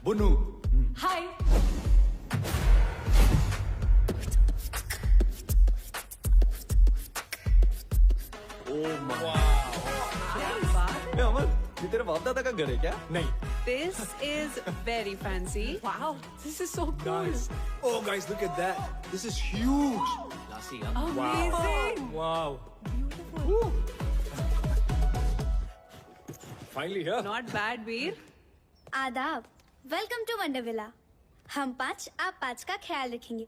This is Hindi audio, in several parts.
बुनू। हाय। अमन, ये तेरे बाप दादा का घर है क्या? नहीं। This is very fancy. Wow, this is so cool. Nice. Oh guys, look at that. This is huge. लासी हाँ? Amazing. Wow. Finally here. Not bad, Veer. आदाब, वेलकम टू वंडर विला। हम 5 आप 5 का ख्याल रखेंगे।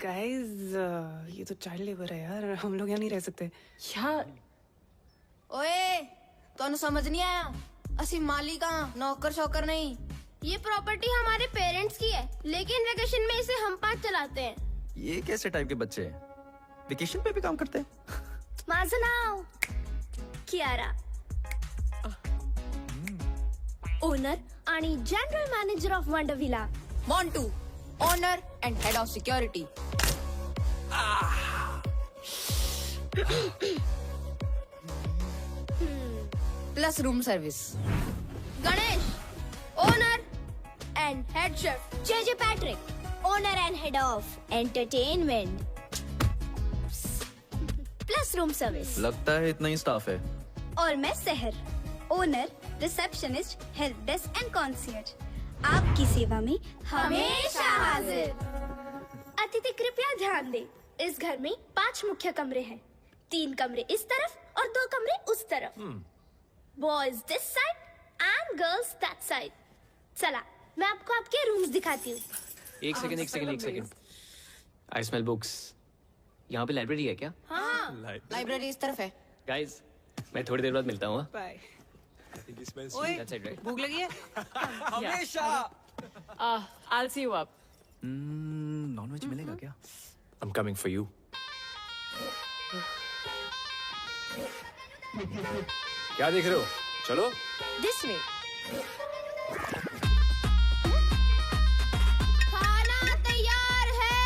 Guys, ये तो चाइल्ड लेबर है यार, हम लोग यहाँ नहीं रह सकते। Yeah. ओए, तोनु समझ नहीं आया? असि मालिक नौकर शौकर नहीं। ये प्रॉपर्टी हमारे पेरेंट्स की है, लेकिन वेकेशन में इसे हम 5 चलाते हैं। ये कैसे टाइप के बच्चे हैं? वेकेशन पे भी काम करते हैं? माजनाओ, कियारा, ओनर आणि general manager of Wonder Villa. Montu, owner and head of security. Plus room service. Ganesh, owner and head chef. JJ Patrick, owner and head of entertainment plus room service. लगता है इतना ही स्टाफ है। और मैं Sahar, owner, receptionist, help desk and concierge. आपकी सेवा में हमेशा हाजिर। अतिथि कृपया ध्यान दें, इस घर में 5 मुख्य कमरे हैं। 3 कमरे इस तरफ और 2 कमरे उस तरफ। Boys this side and girls that side. चला, मैं आपको आपके रूम्स दिखाती हूँ। एक सेकंड। I smell books. यहाँ पे लाइब्रेरी है क्या? हाँ, लाइब्रेरी इस तरफ है। गाइस, मैं थोड़ी देर बाद मिलता हूँ। Bye. ओए, That's it, right? भूख लगी है? हमेशा। I'll see you up. Nonveg मिलेगा क्या? I'm coming for you. क्या देख रहे हो? चलो। This way. खाना तैयार है।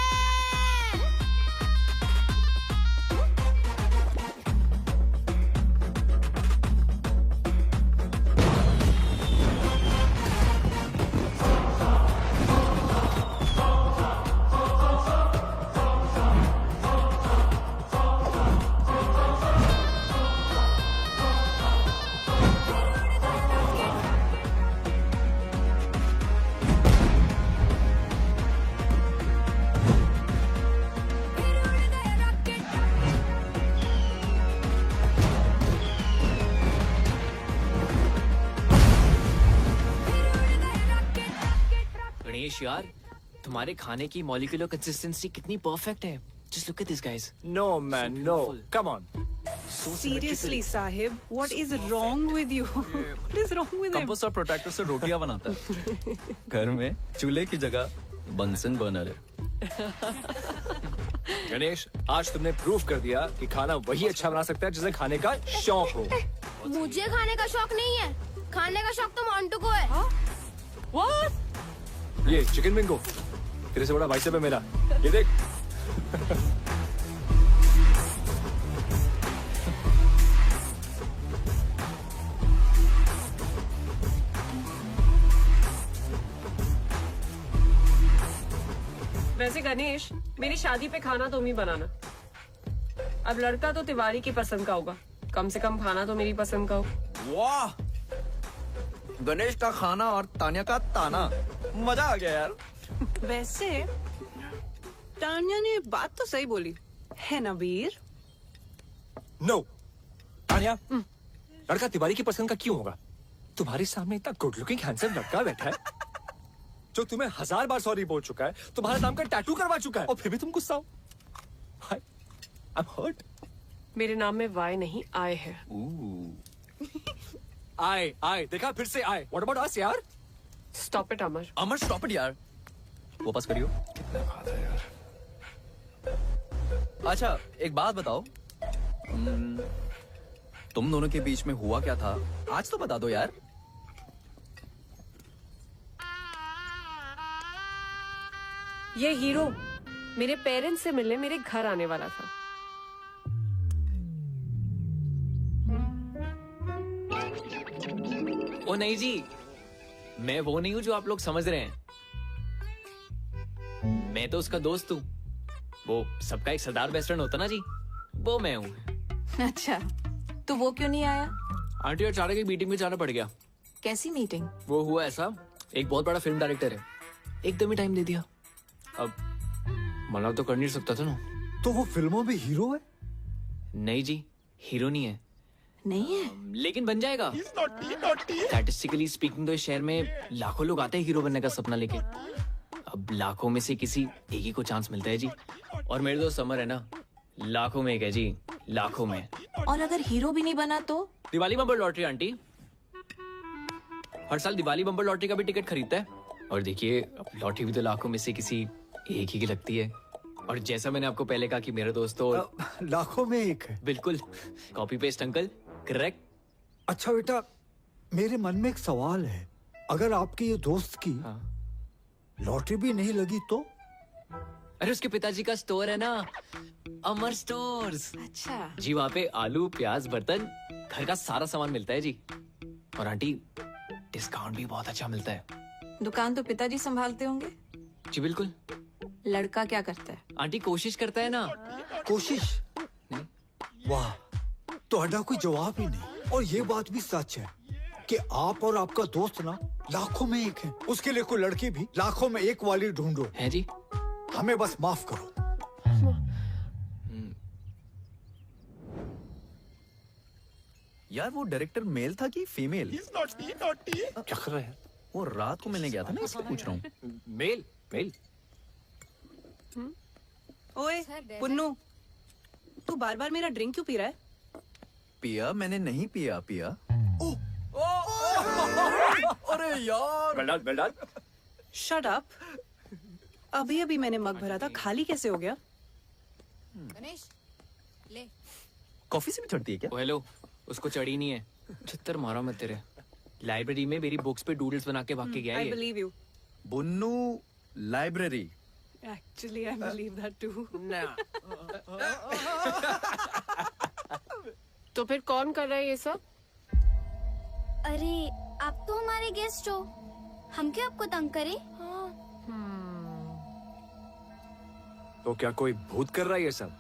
गणेश यार, तुम्हारे खाने की मॉलिक्यूलर कंसिस्टेंसी कितनी परफेक्ट है। Just look at these guys. No man, no. Come on. Seriously, Sahib, what is wrong with you? What is wrong with him? Compost और प्रोटेक्टर से रोटियां बनाता है। घर में चूल्हे की जगह बंसन बर्नर है। गणेश, आज तुमने प्रूफ कर दिया कि खाना वही अच्छा बना सकता है जिसे खाने का शौक हो। मुझे खाने का शौक नहीं है, खाने का शौक तो मोंटू को है। What? ये चिकन बिंगो, तेरे से बड़ा भाई साहब है मेरा। ये देख। वैसे गणेश, मेरी शादी पे खाना तुम ही बनाना। अब लड़का तो तिवारी की पसंद का होगा, कम से कम खाना तो मेरी पसंद का हो। वाह, गणेश का खाना और तान्या का ताना, मजा आ गया यार। वैसे तान्या ने बात तो सही बोली है ना वीर? नो, तान्या, लड़का तिवारी की पसंद का क्यों होगा? तुम्हारे सामने इतना गुड लुकिंग हैंडसम लड़का बैठा है जो तुम्हें 1000 बार सॉरी बोल चुका है, तुम्हारे नाम का टैटू करवा चुका है, और फिर भी तुम गुस्सा हो। I'm hurt. मेरे नाम में वाई नहीं आए है। आए, देखा फिर से आए। What about us यार? Stop it, Amar. Amar stop it यार, वापस करियो। अच्छा एक बात बताओ, तुम दोनों के बीच में हुआ क्या था आज तो बता दो यार। ये हीरो मेरे पेरेंट्स से मिलने मेरे घर आने वाला था। ओ नहीं जी, मैं वो नहीं हूँ जो आप लोग समझ रहे हैं। मैं तो उसका दोस्त हूँ। वो सबका एक सरदार बेस्ट फ्रेंड होता ना जी, वो मैं हूँ। अच्छा, तो वो क्यों नहीं आया? आंटी अचानक एक मीटिंग में जाना पड़ गया। कैसी मीटिंग? वो हुआ ऐसा, एक बहुत बड़ा फिल्म डायरेक्टर है, एकदम ही टाइम दे दिया। अब मना तो कर नहीं सकता था ना। तो वो फिल्मों में हीरो है? नहीं जी, हीरो नहीं है। नहीं है? लेकिन बन जाएगा। स्टैटिस्टिकली स्पीकिंग तो इस शहर में लाखों लोग आते हैं हीरो बनने का सपना लेके। अब लाखों में से किसी एक ही को चांस मिलता है जी। और मेरे दोस्त समर है ना, लाखों में एक है जी, लाखों में। और अगर हीरो भी नहीं बना तो? दिवाली बम्पर लॉटरी आंटी, हर साल दिवाली बम्पर लॉटरी का भी टिकट खरीदता है। और देखिए, अब लॉटरी भी तो लाखों में से किसी एक ही की लगती है। और जैसा मैंने आपको पहले कहा कि मेरे दोस्त तो लाखों में एक है। बिल्कुल कॉपी पेस्ट अंकल, करेक्ट। अच्छा बेटा, मेरे मन में एक सवाल है, अगर आपके ये दोस्त की लॉटरी भी नहीं लगी तो? अरे उसके पिताजी का स्टोर है ना, अमर स्टोर्स। अच्छा जी, वहाँ पे आलू, प्याज, बर्तन, घर का सारा सामान मिलता है जी। और आंटी, डिस्काउंट भी बहुत अच्छा मिलता है। दुकान तो पिताजी संभालते होंगे? जी बिल्कुल। लड़का क्या करता है? आंटी कोशिश करता है ना। कोशिश? वाह, तो अड्डा कोई जवाब ही नहीं। और ये बात भी सच है कि आप और आपका दोस्त ना लाखों में एक है। उसके लिए कोई लड़की भी लाखों में एक वाली ढूंढो। है जी। हमें बस माफ करो। यार वो डायरेक्टर मेल था कि फीमेल? क्या कर रहे हैं? वो रात को मिलने गया था ना, इसलिए पूछ रहा हूँ। Male male. ओए पुन्नू, तू बार बार मेरा ड्रिंक क्यों पी रहा है? पिया? मैंने नहीं पिया। अरे यार, वेल डन। Shut up. अभी अभी मैंने मग भरा था, खाली कैसे हो गया? गणेश ले। कॉफी से भी चढ़ती है क्या? ओ हेलो, उसको चढ़ी नहीं है। छित्तर मारा मत तेरे। लाइब्रेरी में मेरी बुक्स पे डूडल्स बना के भाग के गया आई ये। Believe you. Bunnu library. Actually I believe that too. तो फिर कौन कर रहा है ये सब? अरे आप तो हमारे गेस्ट हो, हम क्यों आपको तंग करें? तो क्या कोई भूत कर रहा है ये सब?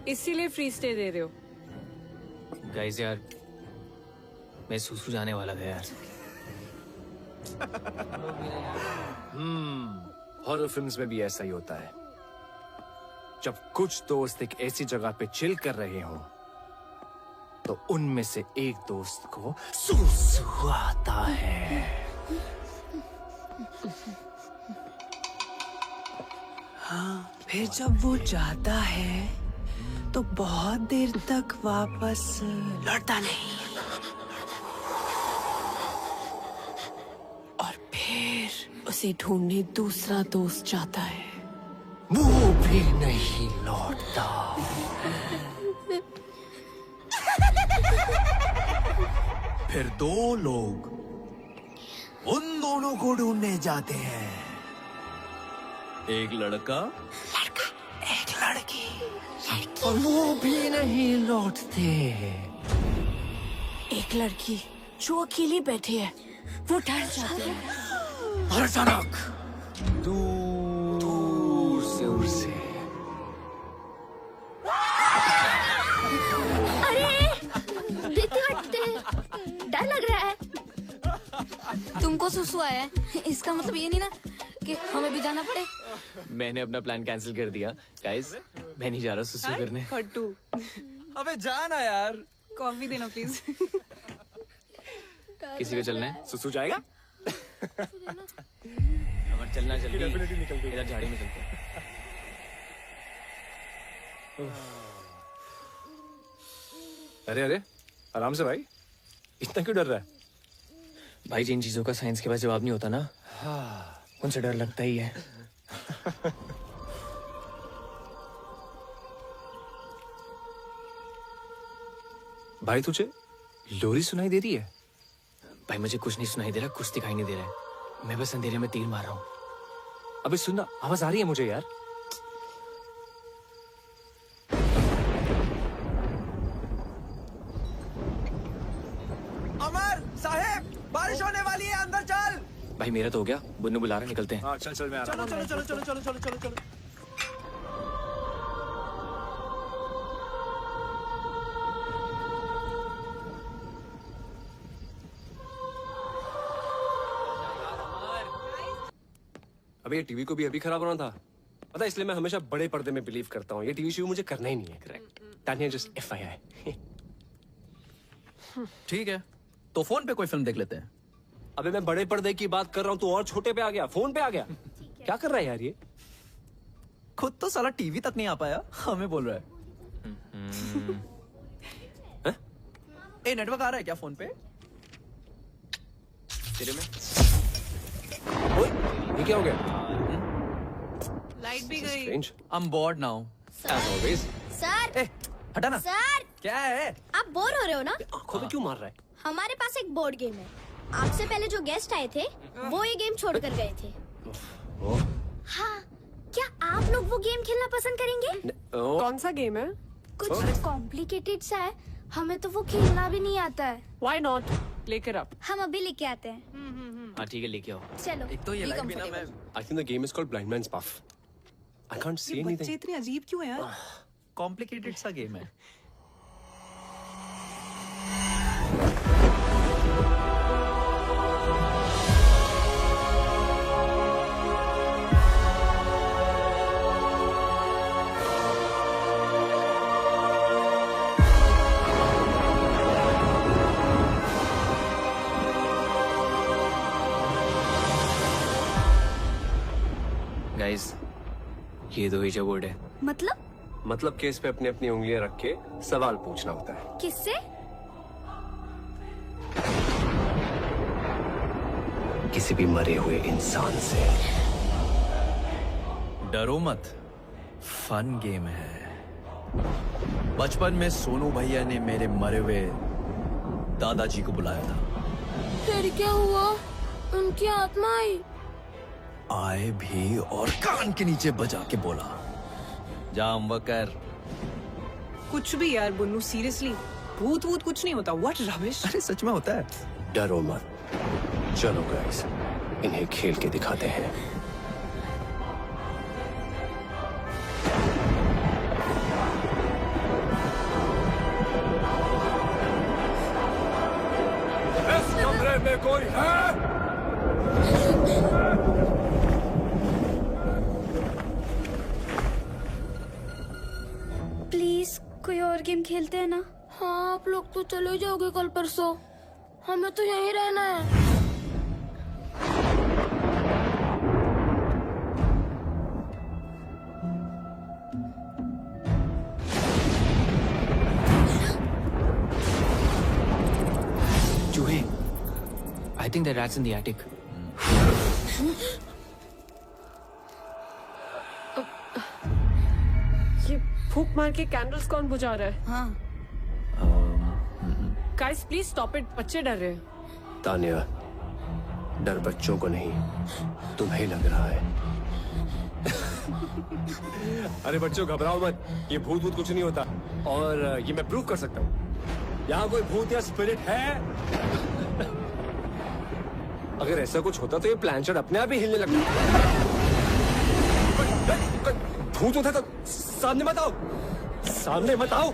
इसीलिए फ्री स्टे दे रहे हो? गाइस यार, मैं सुसु जाने वाला था यार। हॉरर फिल्म्स में भी ऐसा ही होता है। जब कुछ दोस्त एक ऐसी जगह पे चिल कर रहे हो तो उनमें से एक दोस्त को सुसु आता है। हाँ, फिर जब वो जाता है तो बहुत देर तक वापस लौटता नहीं। और फिर उसे ढूंढने दूसरा दोस्त जाता है, वो भी नहीं लौटता। फिर दो लोग उन दोनों को ढूंढने जाते हैं। एक लड़का, एक लड़की, और वो भी नहीं लौटते। एक लड़की जो अकेली बैठी है, वो डर जाती है। और अचानक दूर से उसे देखते हटते, डर लग रहा है। तुमको सुसु आया है, इसका मतलब ये नहीं ना कि हमें भी जाना पड़े। मैंने अपना प्लान कैंसिल कर दिया। गाइस, मैं नहीं जा रहा सुसु करने। खट्टू, अबे जाना यार। कॉफी देना प्लीज। किसी को चलना है? सुसु जाएगा? अगर चलना जल्दी, इधर झाड़ी में चलते हैं। अरे अरे, आराम से भाई, इतना क्यों डर रहा है? भाई, जिन चीजों का साइंस के पास जवाब नहीं होता ना, उनसे डर लगता ही है। भाई तुझे लोरी सुनाई दे रही है? भाई मुझे कुछ नहीं सुनाई दे रहा, कुछ दिखाई नहीं दे रहा है। मैं बस अंधेरे में तीर मार रहा हूँ। अबे सुनना, आवाज आ रही है मुझे यार। भाई मेरा तो हो गया, बुन्नू बुला रहे, निकलते हैं। हाँ चल चल मैं आ रहा हूँ। चलो चलो चलो चलो चलो चलो चलो। अबे ये टीवी को भी अभी खराब होना था, पता है, इसलिए मैं हमेशा बड़े पर्दे में बिलीव करता हूँ। ये टीवी शो मुझे करना ही नहीं है। करेक्ट। Tania just FYI। ठीक है, तो फोन पे कोई फिल्म देख लेते हैं। अबे मैं बड़े पर्दे की बात कर रहा हूँ, तू और छोटे पे आ गया, फोन पे आ गया। क्या कर रहा है यार ये? खुद तो साला टीवी तक नहीं आ पाया, हमें बोल रहा है। ए नेटवर्क आ रहा है क्या फोन पे? तेरे में ओए, ये क्या हो गया? लाइट भी गई। Strange. I'm bored now. As always. Sir ए, हटा ना। सर क्या है? आप बोर हो रहे हो ना? आंखों में क्यों मार रहा है? हमारे पास एक बोर्ड गेम है। आपसे पहले जो गेस्ट आए थे वो ये गेम छोड़ कर गए थे। हाँ, क्या आप लोग वो गेम खेलना पसंद करेंगे? कौन सा गेम है? कुछ कॉम्प्लिकेटेड सा है, हमें तो वो खेलना भी नहीं आता है। Why not? लेकर आप। हम अभी लेके आते हैं। हाँ ठीक है, लेके आओ। चलो। एक तो ये लाइट भी ना मैं I think the game is called Blind Man's Buff. I can't see anything. बच्चे इतने अजीब क्यों है यार? कॉम्प्लिकेटेड सा गेम है। गाइस, ये दो ईजा बोर्ड है। मतलब केस पे अपनी अपनी उंगलियां रख के सवाल पूछना होता है। किससे? किसी भी मरे हुए इंसान से। डरो मत, फन गेम है। बचपन में सोनू भैया ने मेरे मरे हुए दादाजी को बुलाया था। फिर क्या हुआ? उनकी आत्मा आई। आए भी और कान के नीचे बजा के बोला, जाम वकर। कुछ भी यार बुन्नू, सीरियसली भूत वूत कुछ नहीं होता। What rubbish. अरे सच में होता है। डरो मत, चलो गाइस, इन्हें खेल के दिखाते हैं। इस कमरे में कोई है? प्लीज कोई और गेम खेलते हैं ना? हाँ, आप लोग तो चले जाओगे कल परसों, हमें तो यहीं रहना है। चूहे। I think the rat's in the attic. ये फूक मार के कैंडल्स कौन बुझा रहा है? हाँ, गाइस प्लीज स्टॉप इट, बच्चे डर रहे हैं। तानिया, डर बच्चों को नहीं, तुम्हें लग रहा है। अरे बच्चों घबराओ मत, ये भूत भूत कुछ नहीं होता, और ये मैं प्रूव कर सकता हूँ। यहाँ कोई भूत या स्पिरिट है? अगर ऐसा कुछ होता तो ये प्लानचेट अपने आप ही हिलने लगता। भूत होता तो सामने मत आओ, सामने मत आओ।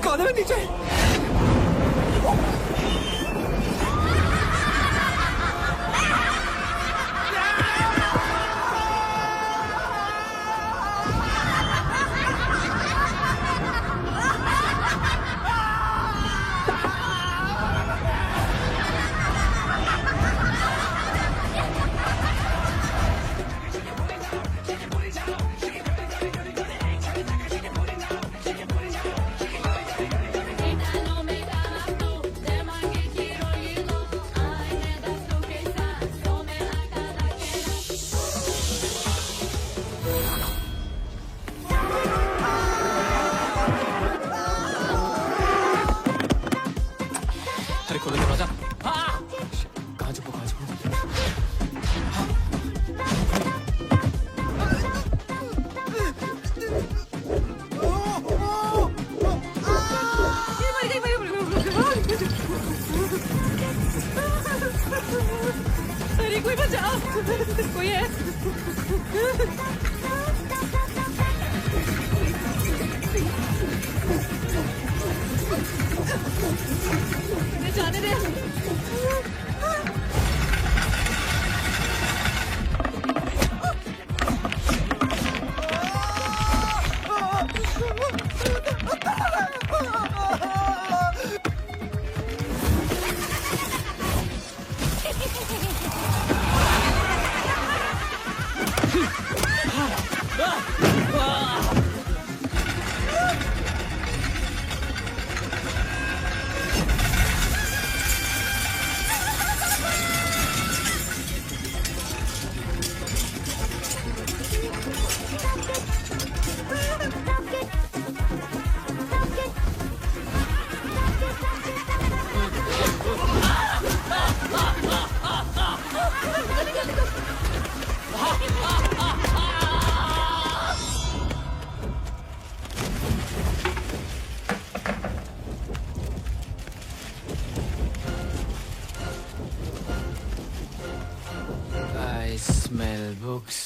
कान में नीचे। कोई बचाओ, कोई है? मुझे जाने दे। I smell books.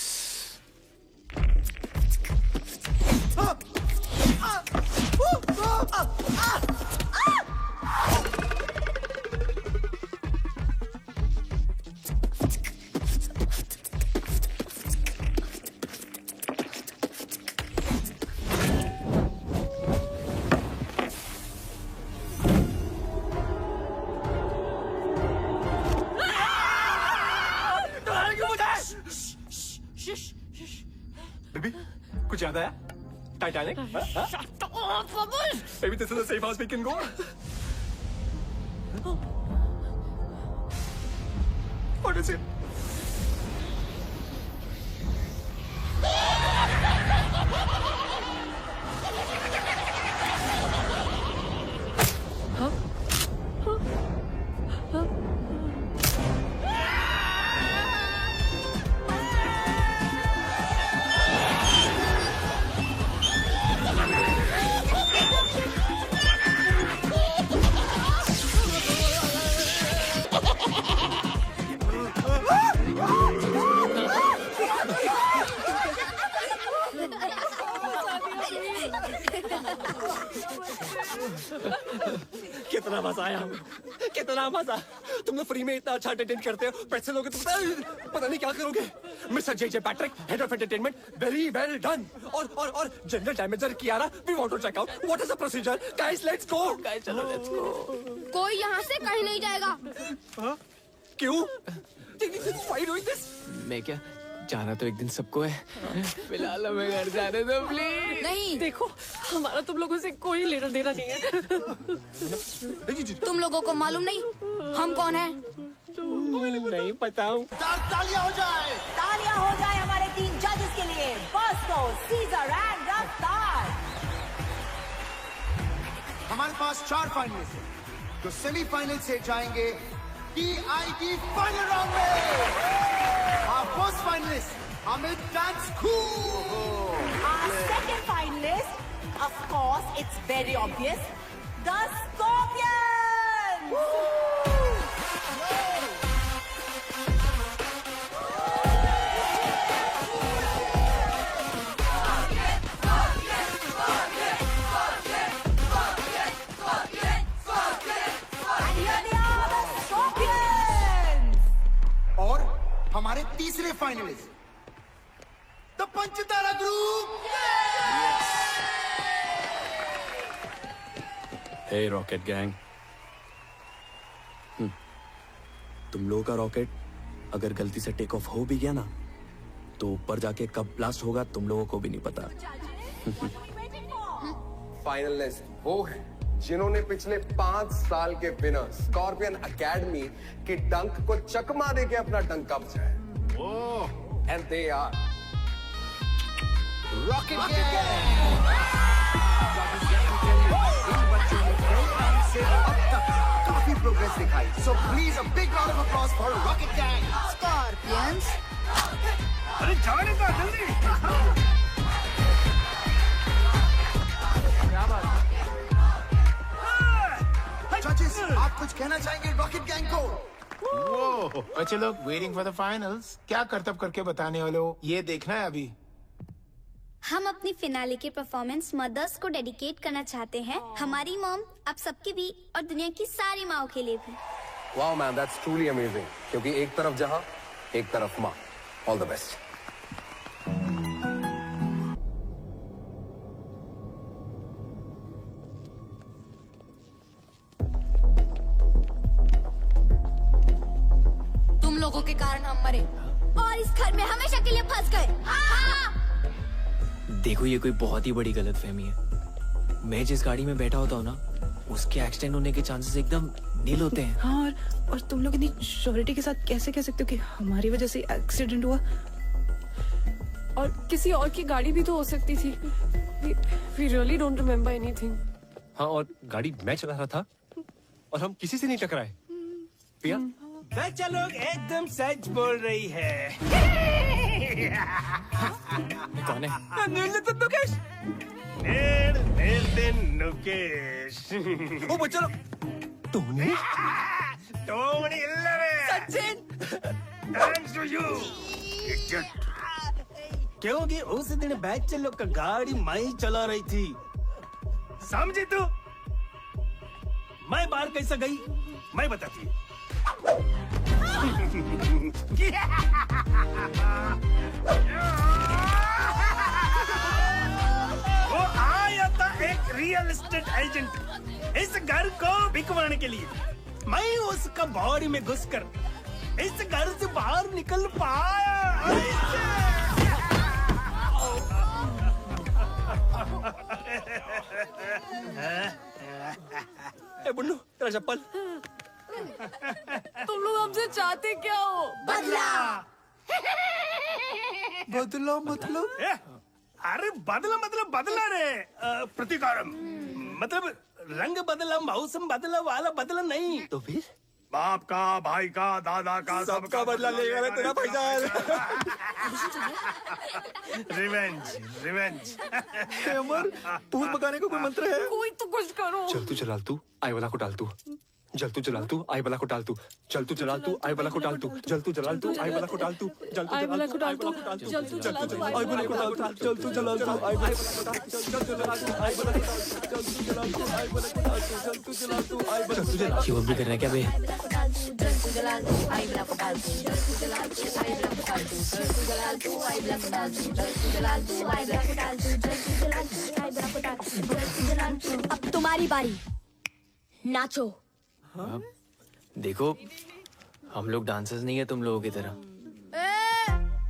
बेबी कुछ याद आया? Titanic? Maybe this is the safe house we can go. What is it? कितना मजा आया, कितना मजा। तुम लोग फ्री में इतना अच्छा एंटरटेन करते हो, पैसे लोगे तो पता नहीं क्या करोगे। Mister J Patrick, head of entertainment, very well done. और general damager Kiara, we want to check out what is the procedure. Guys let's go. Guys चलो लेट्स गो। कोई यहाँ से कहीं नहीं जाएगा। क्यों? Why doing this? मैं क्या जाना तो एक दिन सबको है, फिलहाल हमें घर जाने दो प्लीज। नहीं देखो, हमारा तुम लोगों से कोई लेना देना नहीं है। तुम लोगों को मालूम नहीं हम कौन हैं? नहीं पता। तालियां हो जाए हमारे 3 जजेस के लिए, बॉस्को, सीजर एंड रफ्तार। हमारे पास 4 फाइनलिस्ट हैं जो सेमीफाइनल से जाएंगे टीआईटी फाइनल राउंड में। Our first finalist, Amit Dance Cool. Our second finalist, of course, it's very obvious, the Scorpions. And here they are, the Scorpions. और हमारे तीसरे finalist the Panchtara group. Hey rocket gang, तुम लोगों का रॉकेट अगर गलती से टेक ऑफ हो भी गया ना, तो ऊपर जाके कब ब्लास्ट होगा तुम लोगों को भी नहीं पता। फाइनलिस्ट वो है जिन्होंने पिछले 5 साल के विनर स्कॉर्पियन एकेडमी के डंक को चकमा देके अपना डंका बचाया। And they are Rocket Gang. अब तक काफी प्रोग्रेस दिखाई, so please a big round of applause for Rocket Gang. Scorpions. अरे जाने दो जल्दी। जजेस, आप कुछ कहना चाहेंगे रॉकेट गैंग को? वो बच्चे लोग वेटिंग फॉर द फाइनल्स। क्या करतब करके बताने वाले हो, ये देखना है अभी। हम अपनी फिनाले की परफॉर्मेंस मदर्स को डेडिकेट करना चाहते हैं। हमारी मॉम आप सबकी भी और दुनिया की सारी माओ के लिए भी। Wow man, that's truly amazing. क्योंकि एक तरफ जहां, एक तरफ माँ। All the best. तुम लोगों के कारण हम मरे और इस घर में हमेशा के लिए फंस गए। देखो ये कोई बहुत ही बड़ी गलतफहमी है। मैं जिस गाड़ी में बैठा होता हूँ ना, उसके एक्सीडेंट होने के चांसेस एकदम नील होते हैं। हाँ, और तुम लोग इतनी श्योरिटी के साथ कैसे कह सकते हो कि हमारी वजह से एक्सीडेंट हुआ? और किसी और की गाड़ी भी तो हो सकती थी। We really don't remember anything. हाँ, और गाड़ी मैं चला रहा था और हम किसी से नहीं टकराए। पिया? बच्चा लोग एकदम सच बोल रही है। कौन है? नुकेश। नुकेश। ओ बच्चा लोग, टोनी? टोनी इल्लरे। सचिन। Thanks to you. क्योंकि उस दिन बच्चे लोग का गाड़ी मैं ही चला रही थी, समझी तू? मैं बाहर कैसे गई मैं बताती हूँ। वो आया था एक रियल एस्टेट एजेंट इस घर को बिकवाने के लिए। मैं उसका बॉडी में घुसकर इस घर से बाहर निकल पाया। ए बुन्नू, तेरा चप्पल। तुम लोग हमसे चाहते क्या हो? बदला। बदला मतलब? अरे बदला मतलब बदला रे। प्रतिकारम मतलब रंग बदला, मौसम बदला वाला बदला नहीं। तो फिर? बाप का, भाई का, दादा का, सबका बदला लेगा रे तेरा भाईजान। Revenge, revenge. अमर, पूर पकाने को कोई मंत्र है? कोई तो कुछ करो। चल तू जलाल तू, आई वाला को डाल तू। जल तू जलाल तू, आई वाला को डाल तू। चल तू जलाल तू, आई वाला को डाल तू। जल तू जलाल तू, आई वाला को डाल तू। जल तू जलाल तू, आई वाला को डाल तू। जल तू जलाल तू, आई वाला को डाल तू। जल तू जलाल तू, आई वाला को डाल तू। जल तू जलाल तू, आई वाला को डाल तू। जल तू जलाल तू, आई वाला को डाल तू। जल तू जलाल तू, आई वाला को डाल तू। क्यों भी कर रहा है क्या बे? अब तुम्हारी बारी, नाचो। देखो हम लोग डांसर्स नहीं है तुम लोगों की तरह।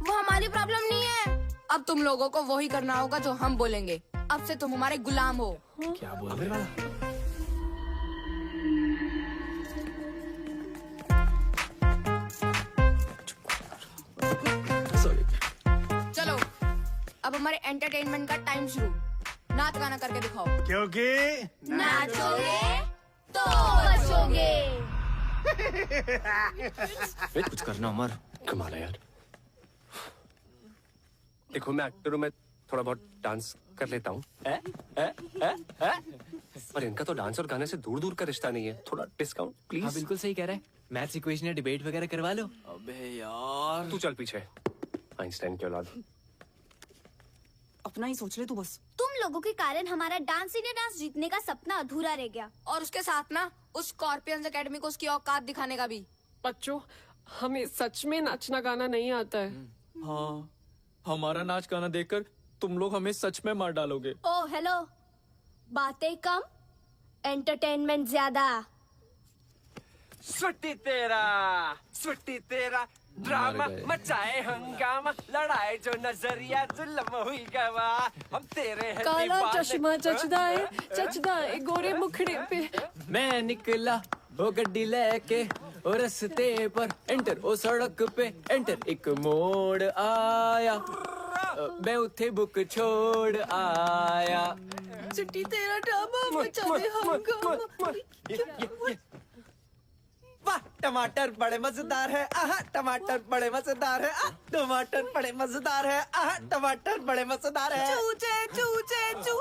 वो हमारी प्रॉब्लम नहीं है। अब तुम लोगों को वही करना होगा जो हम बोलेंगे। अब से तुम हमारे गुलाम हो। क्या बोल रहे वाला? चलो अब हमारे एंटरटेनमेंट का टाइम शुरू। नाच गाना करके दिखाओ। क्योंकि नाचोगे तो बचोगे। कुछ करना उमर। कमाल है यार। देखो मैं एक्टर हूँ, मैं थोड़ा बहुत डांस कर लेता हूँ। पर इनका तो डांस और गाने से दूर दूर का रिश्ता नहीं है। थोड़ा डिस्काउंट प्लीज। हाँ बिल्कुल सही कह रहा है। मैथ्स इक्वेशन या डिबेट वगैरह करवा लो। अबे यार, तू चल पीछे। आइंस्टाइन की औलाद। अपना ही सोच ले तू बस। तुम लोगों के कारण हमारा डांस इंडिया डांस जीतने का सपना अधूरा रह गया। और उसके साथ ना उस स्कॉर्पियंस एकेडमी को उसकी औकात दिखाने का भी। बच्चों, हमें सच में नाचना गाना नहीं आता है। हाँ, हमारा नाच गाना देखकर तुम लोग हमें सच में मार डालोगे। ओ हेलो, बातें कम, एंटरटेनमेंट ज्यादा। सुट्टी तेरा ड्रामा मचाए हंगामा, लड़ाई जो नजरिया जुल्म हुई गवा, हम तेरे हैं काला दीवाने। चश्मा चचदा है गोरे मुखड़े पे। मैं निकला वो गड्डी लेके ओ रस्ते पर एंटर ओ सड़क पे एंटर एक मोड़ आया, मैं उठे बुक छोड़ आया। चिट्टी तेरा ड्रामा मचाए हंगामा। वाह टमाटर बड़े मजेदार है, आहा टमाटर बड़े मजेदार है, टमाटर बड़े मजेदार है, आहा टमाटर बड़े मजेदार है। चूचे चूचे चू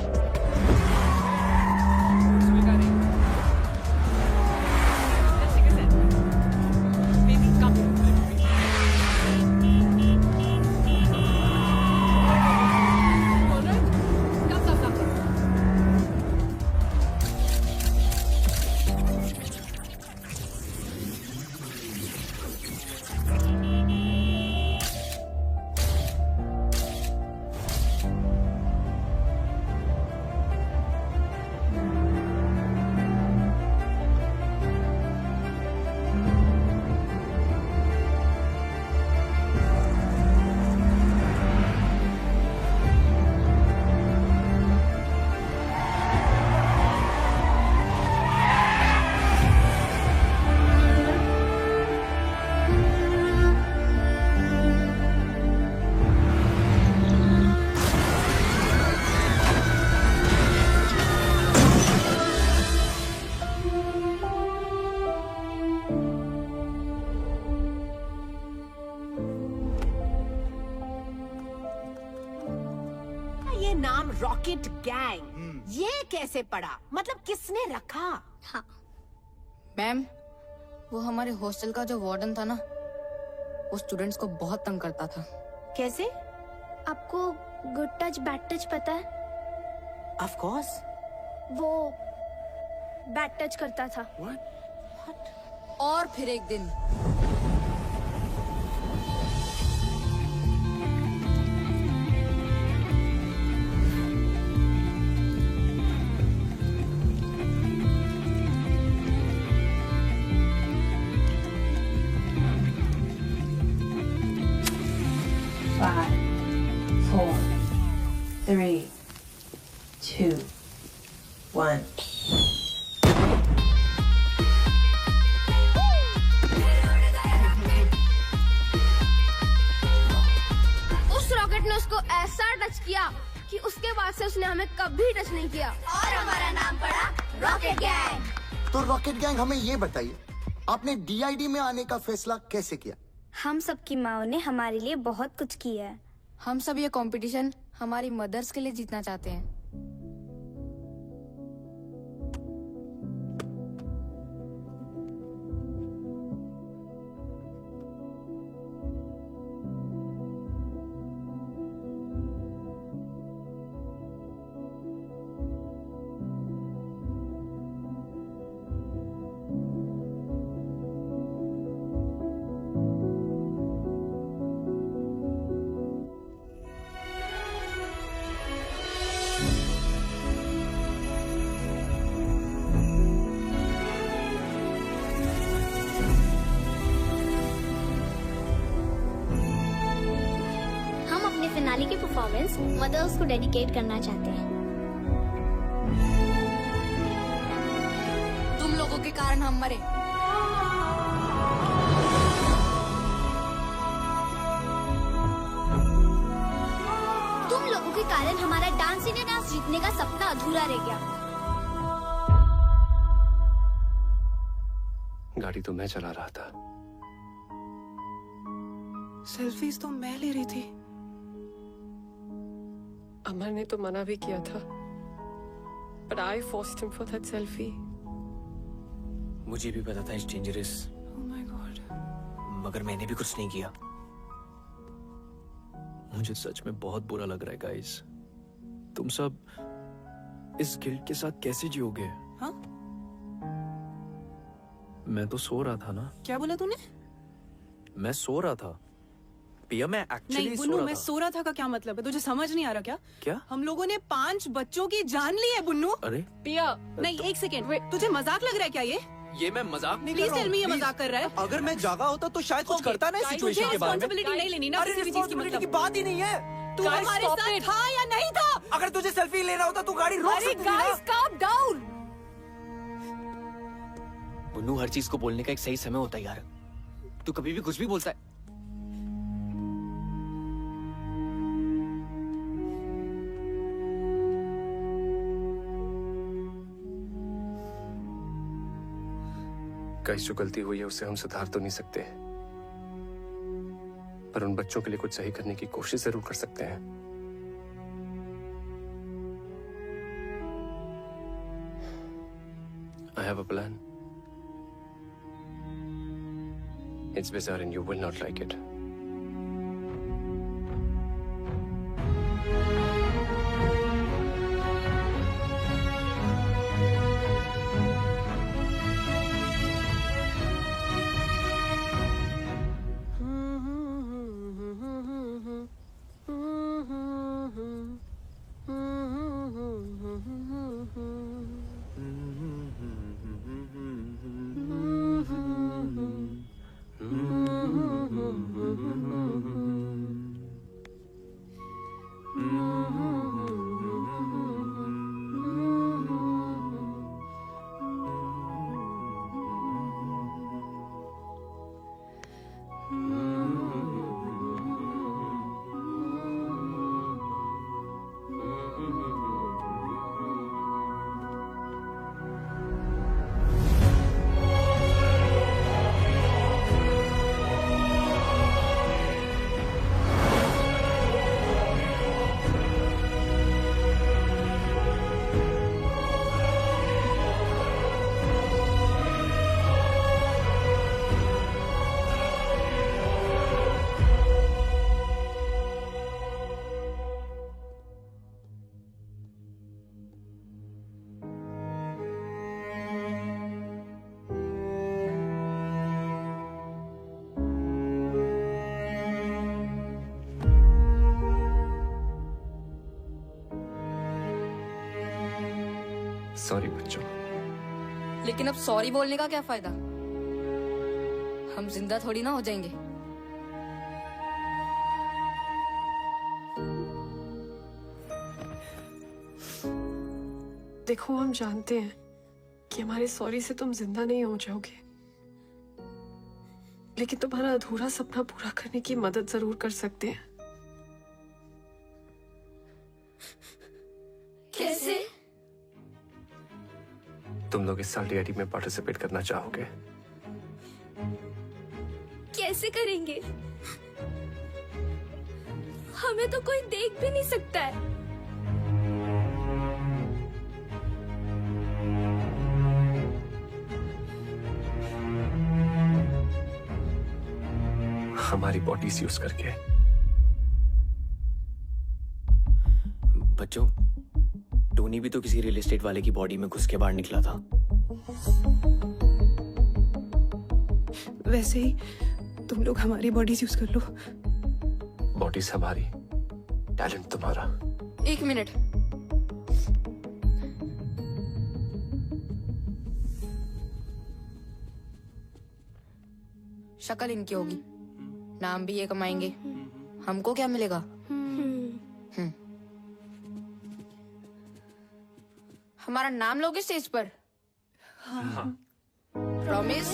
नाम रॉकेट गैंग ये कैसे पड़ा? मतलब किसने रखा? हाँ मैम, वो हमारे हॉस्टल का जो वार्डन था ना, वो स्टूडेंट्स को बहुत तंग करता था। कैसे? आपको गुड टच बैड टच पता है? Of course. वो बैड टच करता था। और फिर एक दिन Five, 4, 3, 2, 1. उस रॉकेट ने उसको ऐसा टच किया कि उसके बाद से उसने हमें कभी टच नहीं किया और हमारा नाम पड़ा रॉकेट गैंग। तो रॉकेट गैंग, हमें ये बताइए, आपने DID में आने का फैसला कैसे किया? हम सबकी माओ ने हमारे लिए बहुत कुछ किया है। हम सब ये कंपटीशन हमारी मदर्स के लिए जीतना चाहते हैं। फिनाले की परफॉर्मेंस मदर्स को डेडिकेट करना चाहते हैं। तुम लोगों के कारण हम मरे। तुम लोगों के कारण हमारा डांस इंडिया डांस जीतने का सपना अधूरा रह गया। गाड़ी तो मैं चला रहा था। सेल्फीज तो मैं ले रही थी। अमर ने तो मना भी किया था, but I forced him for that selfie. मुझे भी पता था it's dangerous. Oh my God. मगर मैंने भी कुछ नहीं किया। मुझे सच में बहुत बुरा लग रहा है गाइस। तुम सब इस गिल्ट के साथ कैसे जियोगे? हाँ? मैं तो सो रहा था ना। क्या बोला तूने? मैं सो रहा था। पिया, मैं एक्चुअली नहीं बुन्नू, मैं सो रहा था का क्या मतलब है? तुझे समझ नहीं आ रहा क्या? क्या? हम लोगों ने 5 बच्चों की जान ली है बुन्नू। अरे पिया, नहीं एक सेकेंड, तुझे मजाक लग रहा है क्या ये मैं मजाक नहीं कर प्लीज रहा टेल मी ये मजाक कर रहा है? अगर मैं जागा होता तो शायद कुछ करता ना इस सिचुएशन के बारे में। रिस्पांसिबिलिटी नहीं लेनी ना किसी भी चीज की, मतलब की बात ही नहीं है। तू हमारे साथ था या नहीं था? अगर तुझे सेल्फी लेना होता तू गाड़ी रोक सकती थी ना। Guys calm down. बुन्नू, हर चीज को बोलने का एक सही समय होता है यार। तू कभी भी कुछ भी बोलता है। गाइस, जो गलती हुई है उसे हम सुधार तो नहीं सकते, पर उन बच्चों के लिए कुछ सही करने की कोशिश जरूर कर सकते हैं। I have a plan. It's bizarre and you will not like it. Sorry बच्चों। लेकिन अब सॉरी बोलने का क्या फायदा? हम जिंदा थोड़ी ना हो जाएंगे। देखो, हम जानते हैं कि हमारे सॉरी से तुम जिंदा नहीं हो जाओगे, लेकिन तुम्हारा अधूरा सपना पूरा करने की मदद जरूर कर सकते हैं। कैसे? तुम लोग इस साल डीआईडी में पार्टिसिपेट करना चाहोगे? कैसे करेंगे? हमें तो कोई देख भी नहीं सकता है। हमारी बॉडीज यूज करके। बच्चों, टोनी भी तो किसी रियल एस्टेट वाले की बॉडी में घुस के बाहर निकला था। वैसे ही तुम लोग हमारी बॉडीज यूज कर लो। बॉडीज हमारी, टैलेंट तुम्हारा। 1 मिनट। शक्ल इनकी होगी, नाम भी ये कमाएंगे, हमको क्या मिलेगा? हमारा नाम लोगे स्टेज पर? हाँ। प्रॉमिस?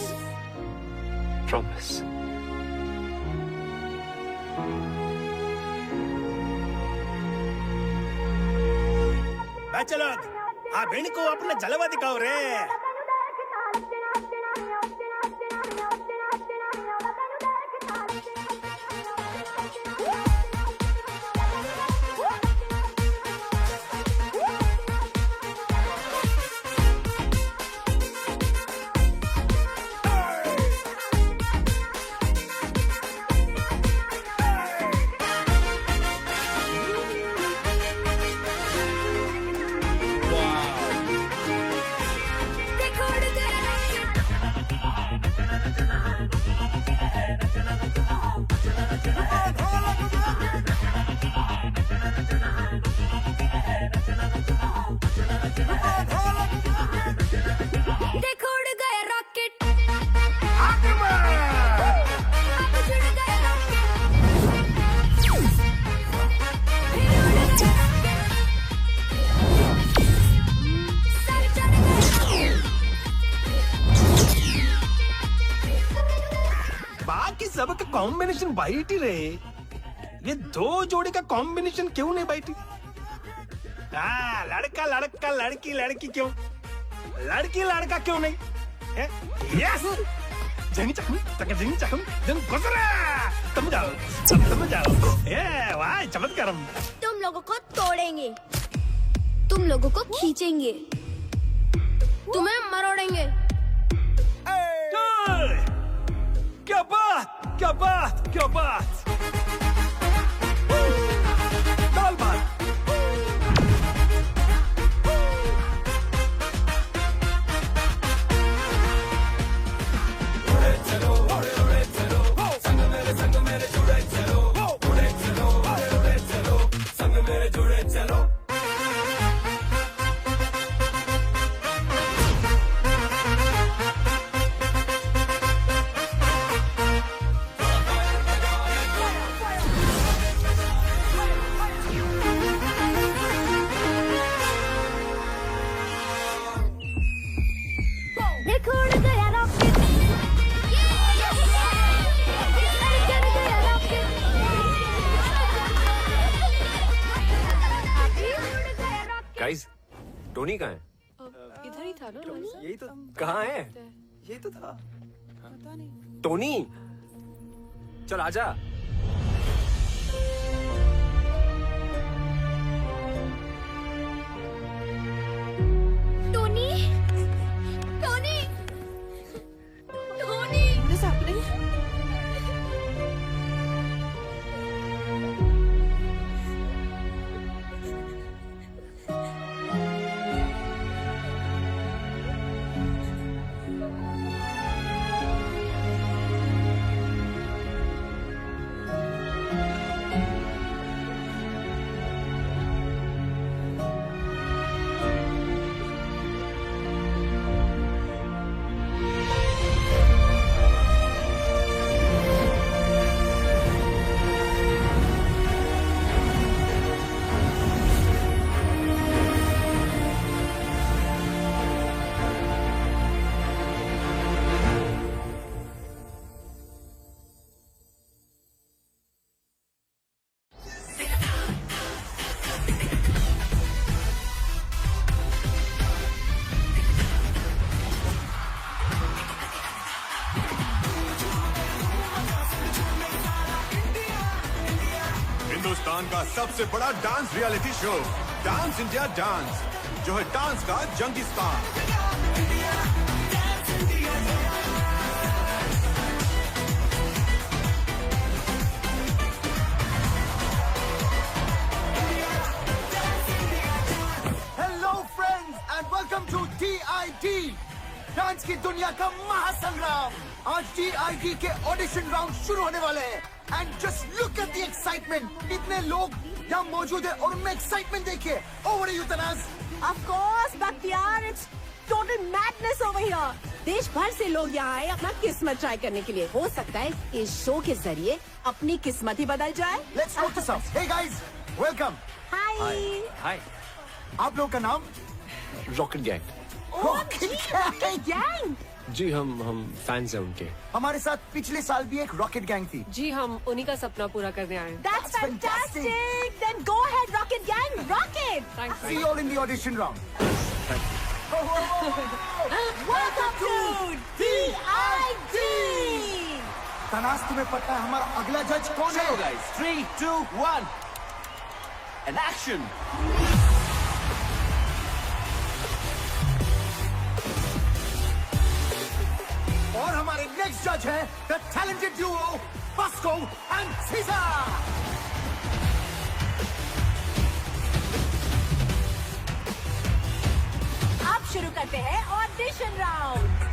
प्रॉमिस। बच्चे लोग, आप इनको अपना जलवा दिखाओ रे। देखो उड़ गया रॉकेट। बाकी सब का कॉम्बिनेशन वाइट ही रहे, ये 2 जोड़ी का कॉम्बिनेशन क्यों नहीं वाइट? हाँ, लड़का लड़का, लड़की लड़की क्यों? लड़की लड़का क्यों नहीं? यस, जंग चकम तक जंग चकम जंग गुजरा। तुम जाओ। ये वाह, चमत्कारम। तुम लोगों को तोड़ेंगे, तुम लोगों को खींचेंगे, तुम्हें मरोड़ेंगे। क्या बात, क्या बात, क्या बात। दाल भात। देखो उड़ गया रॉकेट। गाइस, टोनी कहाँ है? इधर ही था ना? यही तो। कहाँ है? यही तो था। टोनी, चल आजा। Tony, Tony, Tony. What is happening? Hindustan का सबसे बड़ा dance reality show dance India dance, जो है डांस का जंगीस्तान। Hello friends and welcome to DID, dance की दुनिया का महासंग्राम। आज DID के ऑडिशन राउंड शुरू होने वाले हैं and just look at the excitement. इतने लोग यहाँ मौजूद है और उनमें एक्साइटमेंट देखिए। Over you Tanaz. Of course, Bakhtiar, it's total madness over here. देश भर से लोग यहाँ आए अपना किस्मत ट्राई करने के लिए। हो सकता है इस शो के जरिए अपनी किस्मत ही बदल जाए। Let's go to some. Hey guys, welcome. Hi. हाय। आप लोगों का नाम? Rocket gang. Rocket gang? जी हम फैंस हैं उनके। हमारे साथ पिछले साल भी एक रॉकेट गैंग थी। जी हम उन्हीं का सपना पूरा करने आए हैं। That's fantastic. Then go ahead, Rocket Gang. Rocket. Thanks. See you all in the audition round. Welcome to DID. Tanaz, तुम्हें पता है हमारा अगला जज कौन है? Chalo guys, 3, 2, 1 and action. और हमारे नेक्स्ट जज है the talented duo Bosco and Caesar. अब शुरू करते हैं audition round.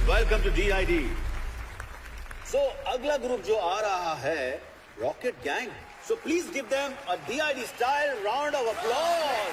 Welcome to DID। So अगला ग्रुप जो आ रहा है Rocket Gang. So please give them a DID style round of applause.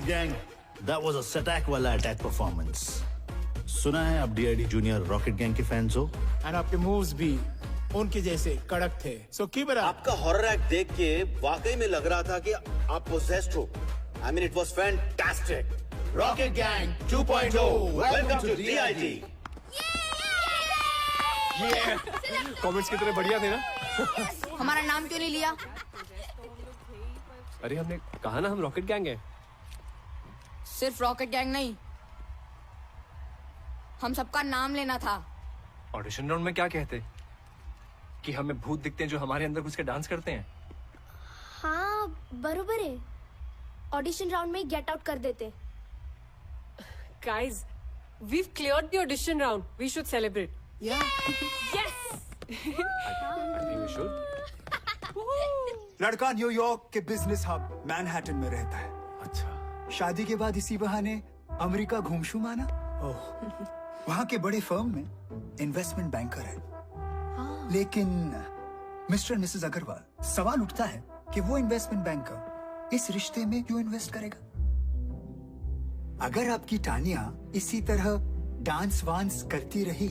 Gang, that was a सटैक वाला अटैक परफॉर्मेंस। सुना है आप DID जूनियर रॉकेट गैंग के फैंस हो? और आपके मूव्स भी उनके जैसे कड़क थे। So keep it up. आपका हॉरर एक्ट देख के वाकई में लग रहा था कि आप पोजेस्ड हो। I mean, it was fantastic. Rocket Gang 2.0, welcome to DID। Comments कितने बढ़िया थे ना। हमारा नाम क्यों नहीं लिया? अरे हमने कहा ना हम रॉकेट गैंग है। सिर्फ रॉकेट गैंग नहीं, हम सबका नाम लेना था। ऑडिशन राउंड में क्या कहते कि हमें भूत दिखते हैं जो हमारे अंदर घुस के डांस करते हैं? हाँ बरोबर है। ऑडिशन राउंड में गेट आउट कर देते। Guys, we've cleared the audition round. We should celebrate. Yeah. Yes. I think we should. लड़का न्यूयॉर्क के बिजनेस हब मैनहट्टन में रहता है। अच्छा। शादी के बाद इसी बहाने अमेरिका घूमशू माना। वहाँ के बड़े फर्म में इन्वेस्टमेंट बैंकर है। लेकिन मिस्टर मिसेस अग्रवाल, सवाल उठता है कि वो इन्वेस्टमेंट बैंकर इस रिश्ते में क्यों इन्वेस्ट करेगा? अगर आपकी टानिया इसी तरह डांस वांस करती रही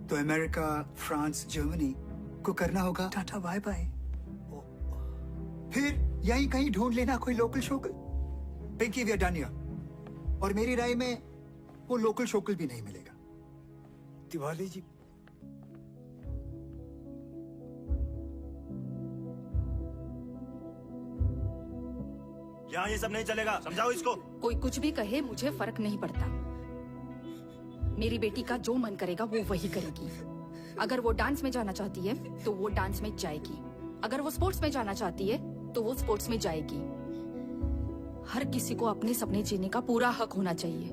तो अमेरिका, फ्रांस, जर्मनी को करना होगा टाटा बाय बाय। फिर यहीं कहीं ढूंढ लेना कोई लोकल शोकल। Pinky we are done here. और मेरी राय में वो लोकल शोकल भी नहीं मिलेगा। तिवारी जी, यहाँ ये सब नहीं चलेगा, समझाओ इसको। कोई कुछ भी कहे, मुझे फर्क नहीं पड़ता। मेरी बेटी का जो मन करेगा वो वही करेगी। अगर वो डांस में जाना चाहती है तो वो डांस में जाएगी। अगर वो स्पोर्ट्स में जाना चाहती है तो वो स्पोर्ट्स में जाएगी। हर किसी को अपने सपने जीने का पूरा हक होना चाहिए।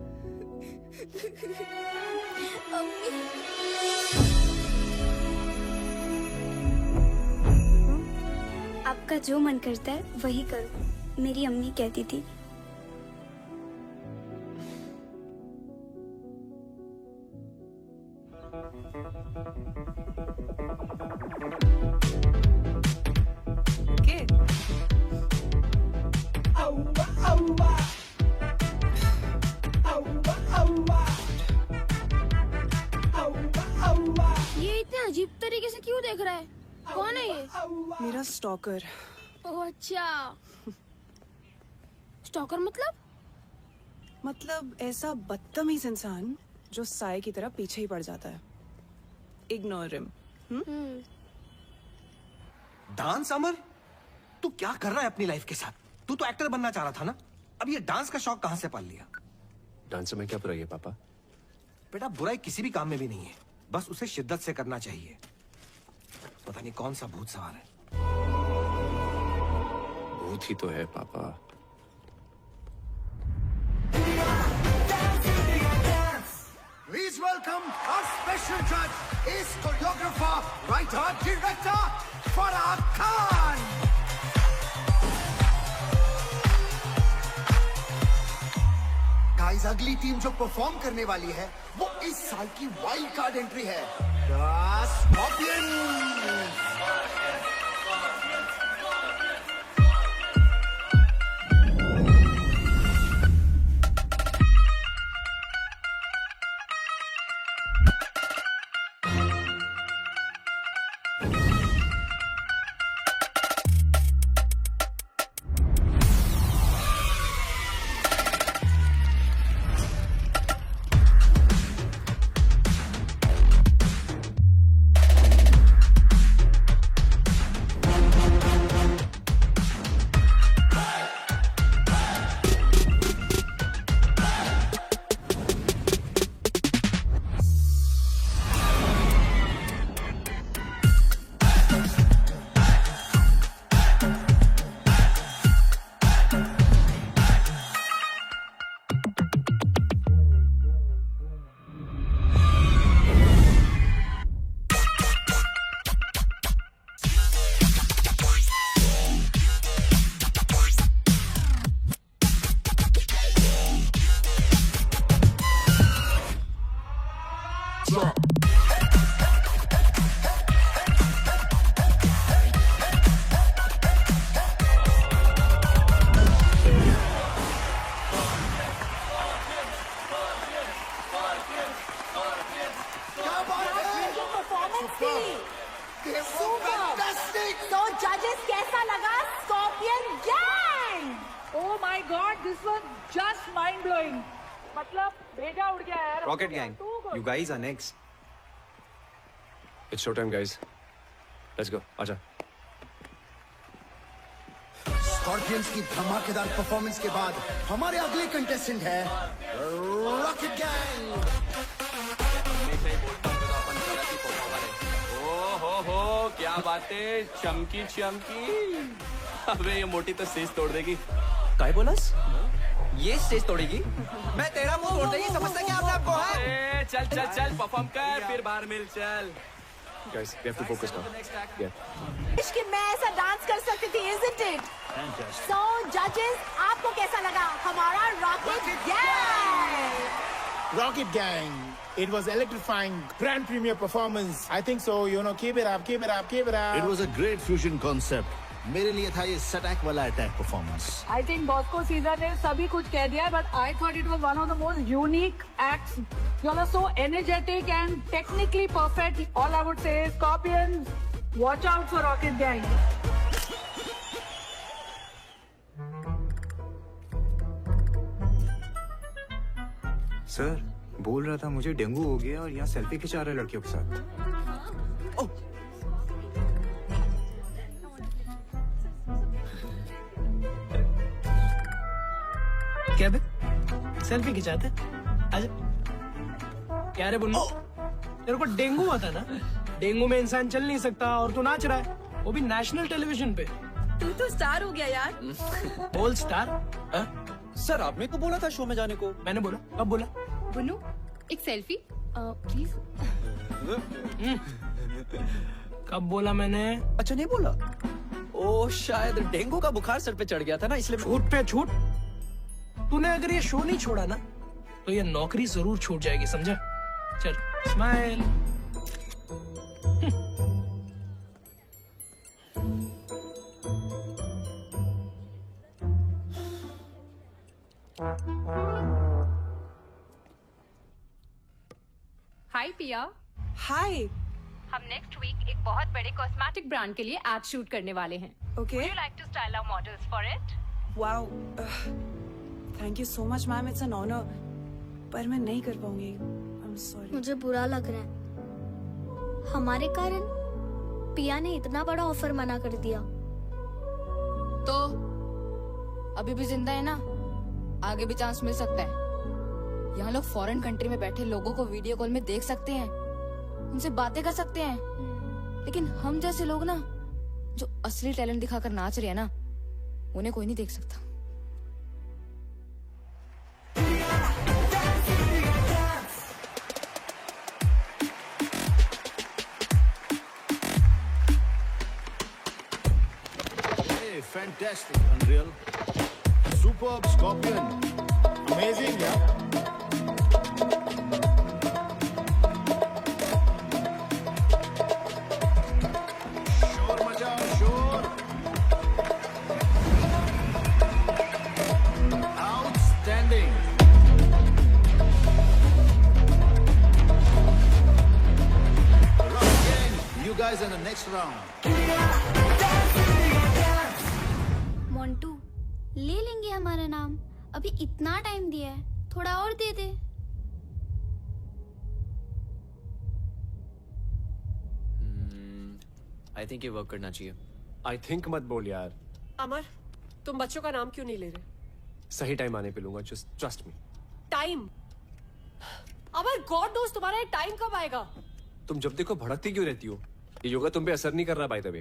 आपका जो मन करता है वही करो, मेरी अम्मी कहती थी। ये इतने अजीब तरीके से क्यों देख रहा है? कौन है ये? मेरा स्टॉकर। ओह अच्छा, स्टॉकर मतलब ऐसा बदतमीज इंसान जो साए की तरह पीछे ही पड़ जाता है। Ignore him. डांस? अमर, तू क्या कर रहा है अपनी लाइफ के साथ? तू तो एक्टर बनना चाह रहा था ना? अब ये डांस का शौक कहां से पाल लिया? डांस में क्या बुराई है पापा? बेटा, बुराई किसी भी काम में भी नहीं है, बस उसे शिद्दत से करना चाहिए। पता नहीं कौन सा भूत सवार है। भूत ही तो है पापा। Please welcome our special judge, is choreographer, writer, director, Farah Khan. Guys, अगली टीम जो परफॉर्म करने वाली है वो इस साल की वाइल्ड कार्ड एंट्री है, The Scorpions. तो जजेस कैसा लगा scorpion gang? Oh my God, this was just mind blowing. मतलब भेजा उड़ गया यार। Rocket gang, you guys are next. It's showtime, guys. Let's go. आजा। स्कॉर्पियंस की धमाकेदार परफॉर्मेंस के बाद हमारे अगले कंटेस्टेंट है रॉकेट गैंग। हो क्या बातें, चमकी चमकी। अबे ये मोटी तो सीज तोड़ देगी। काय बोलस? ये स्टेज तोड़ेगी? मैं तेरा मुंह तोड़ देगी, समझता क्या अपने आप को है? चल चल चल परफॉर्म कर फिर बाहर मिल चल। Guys, we have to focus now. Yeah. इश्क में ऐसा डांस कर सकती थी, isn't it? So judges, आपको कैसा लगा हमारा rocket gang? Rocket Gang. It was electrifying, grand premiere performance. I think so. You know, keep it up, keep it up, keep it up. It was a great fusion concept. मेरे लिए था ये सटैक वाला attack performance. I think Bosco Caesar ने सभी कुछ कह दिया, but I thought it was one of the most unique acts. You all are so energetic and technically perfect. All I would say is, Scorpions, watch out for Rocket Gang. Sir, बोल रहा था मुझे डेंगू हो गया और यहाँ सेल्फी खिंचा रहे लड़कियों के साथ। ओह, क्या बे? सेल्फी खिंचाते? आजा। क्या रे बुन्नू? तेरे को डेंगू हुआ था ना? डेंगू में इंसान चल नहीं सकता और तू नाच रहा है, वो भी नेशनल टेलीविजन पे। तू तो स्टार हो गया यार। बोल स्टार? सर आपने को बोला था शो में जाने को। मैंने बोला, कब बोला? बुन्नू, एक सेल्फी प्लीज। कब बोला मैंने? अच्छा नहीं बोला? ओ शायद डेंगू का बुखार सर पे चढ़ गया था ना, इसलिए। छूट पे छूट। तूने अगर ये शो नहीं छोड़ा ना, तो ये नौकरी जरूर छूट जाएगी, समझा? चल स्माइल। हाय पिया। हाय। हम नेक्स्ट वीक एक बहुत बड़े कॉस्मेटिक ब्रांड के लिए एड शूट करने वाले हैं। Okay. Would you like to style our models for it? Wow. Thank you so much, ma'am. It's an honor. पर मैं नहीं कर पाऊंगी। I'm sorry. मुझे बुरा लग रहा है। हमारे कारण पिया ने इतना बड़ा ऑफर मना कर दिया। तो अभी भी जिंदा है ना, आगे भी चांस मिल सकता है। यहाँ लोग फॉरेन कंट्री में बैठे लोगों को वीडियो कॉल में देख सकते हैं, उनसे बातें कर सकते हैं, लेकिन हम जैसे लोग ना, जो असली टैलेंट दिखाकर नाच रहे हैं ना, उन्हें कोई नहीं देख सकता। Hey, fantastic, Unreal. Superb, Scorpion. Amazing, yeah. In the next round. Montu, ले लेंगे हमारा नाम। अभी इतना टाइम दिया है, थोड़ा और दे दे। आई थिंक ये वर्क करना चाहिए। आई थिंक मत बोल यार। अमर, तुम बच्चों का नाम क्यों नहीं ले रहे? सही टाइम आने पे लूंगा, जस्ट ट्रस्ट मी। टाइम? अमर, गॉड नोस तुम्हारा ये टाइम कब आएगा? तुम जब देखो भड़कती क्यों रहती हो? ये योगा तुम पे असर नहीं कर रहा बाय द वे।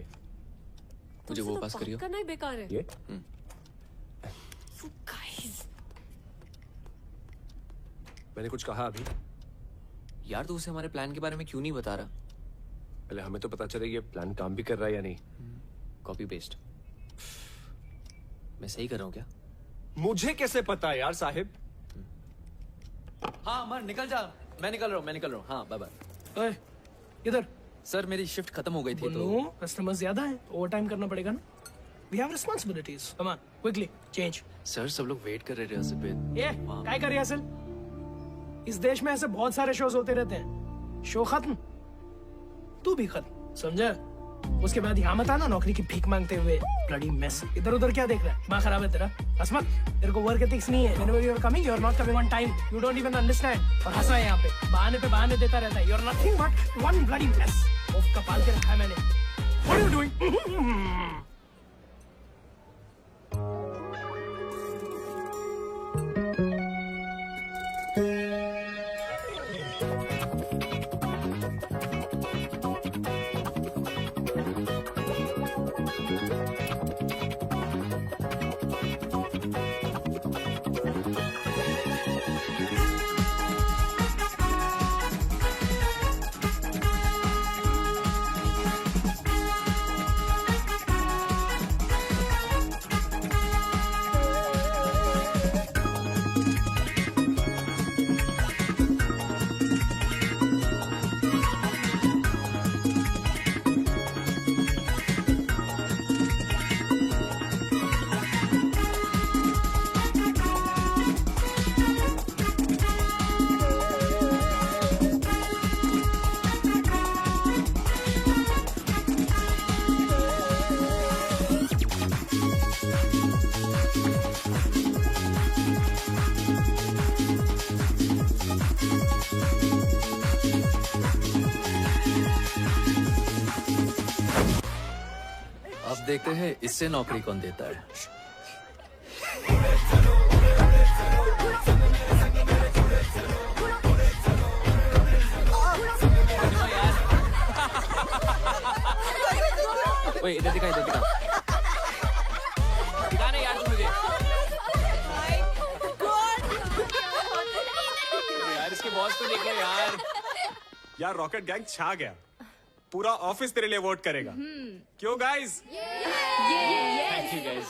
मुझे वो पास करियो। करना ही बेकार है। ये? मैंने कुछ कहा अभी? यार तू उसे हमारे प्लान के बारे में क्यों नहीं बता रहा? पहले हमें तो पता चले ये प्लान काम भी कर रहा है या नहीं। Copy paste. मैं सही कर रहा हूँ क्या? मुझे कैसे पता यार साहिब? हाँ अमर निकल जा। मैं निकल रहा हूँ। हाँ बाय बाय। इधर। सर मेरी शिफ्ट खत्म हो गई थी तो कस्टमर ज्यादा है, ओवर टाइम करना पड़ेगा ना। We have responsibilities. Come on, quickly change. Sir सब लोग वेट कर रहे रिहर्सल पे। ये क्या कर रिहर्सल? इस देश में ऐसे बहुत सारे शोज होते रहते हैं। शो खत्म, तू भी खत्म, समझा? उसके बाद यहाँ मत आना नौकरी की भीख मांगते हुए। Bloody mess. इधर उधर क्या देख रहा है? दिमाग खराब है तेरा? हंस मत, तेरे को वर्क एथिक्स नहीं है। Whenever you are coming, you are not coming on time. You don't even understand. और हंसा है यहाँ पे, बहाने पे बहाने देता रहता है। You are nothing but one bloody mess. ओफ का पाल के रखा है मैंने। What are you doing? देखते हैं इससे नौकरी कौन देता है। ओए इधर दिखा दिखा ना यार तू मुझे। यार इसके बॉस को देखो यार। यार रॉकेट गैंग छा गया, पूरा ऑफिस तेरे लिए वोट करेगा। क्यों गाइस? Thank you guys.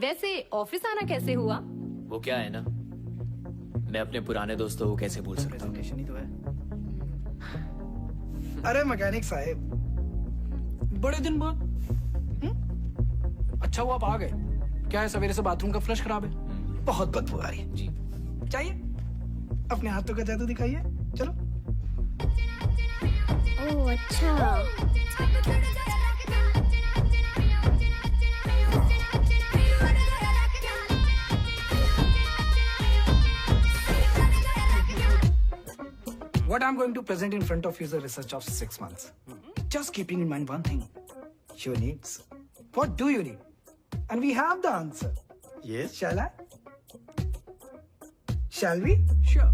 वैसे ऑफिस आना कैसे हुआ? वो क्या है ना, मैं अपने पुराने दोस्तों को कैसे भूल सकता हूँ। अरे मैकेनिक साहब, बड़े दिन बाद। अच्छा हुआ आप आ गए। क्या है, सवेरे से बाथरूम का फ्लश खराब है, बहुत बदबू आ रही है। जी चाहिए अपने हाथों का जादू दिखाइए। चलो। ओह अच्छा। What I'm going to present in front of you is a research of 6 months. Just keeping in mind one thing. Your needs. What do you need? And we have the answer. Yes. Shall I? Shall we? Sure.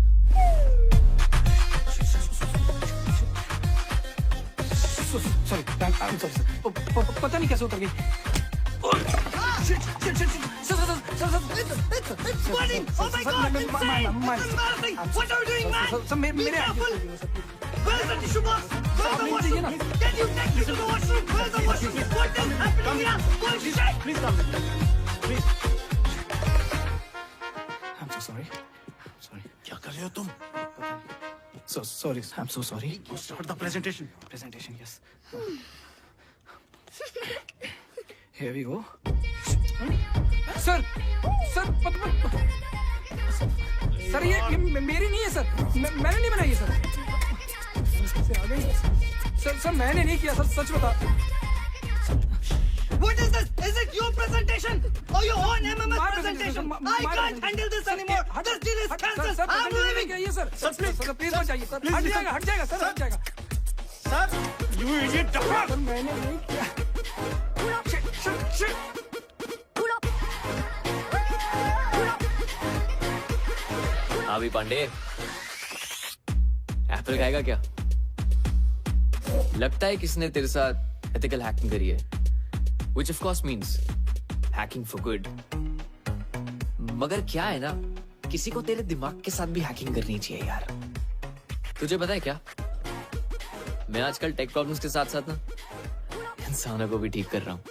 Sorry, I'm sorry, sir. पता नहीं कैसे उतर गई। It's burning! Oh my God! It's insane! This is melting! What are you doing, man? Be careful! Where's the tissue box? Where's the washroom? Can you take me to the washroom? Where's the washroom? What is happening here? Bullshit! Please come. Please. I'm so sorry. Sorry. क्या कर रहे हो तुम? So sorry. I'm so sorry. Start the presentation. Presentation, yes. Here we go. Sir sir ये मेरी नहीं है सर, मैंने नहीं बनाई है सर। सर मैंने नहीं किया सर, सच बता। What is this? Is it your presentation or your own MMS presentation? I can't handle this anymore. This deal is cancelled. I'm leaving. Sir please मत जाइए सर, हट जाएगा सर, हट जाएगा। Sir, you idiot! सर मैंने नहीं किया। अभी पांडे एप्पल खाएगा क्या? लगता है किसने तेरे साथ एथिकल हैकिंग करी है, which of course means hacking for good. मगर क्या है ना, किसी को तेरे दिमाग के साथ भी हैकिंग करनी चाहिए यार। तुझे पता है क्या, मैं आजकल टेक प्रॉब्लम्स के साथ साथ ना इंसानों को भी ठीक कर रहा हूँ।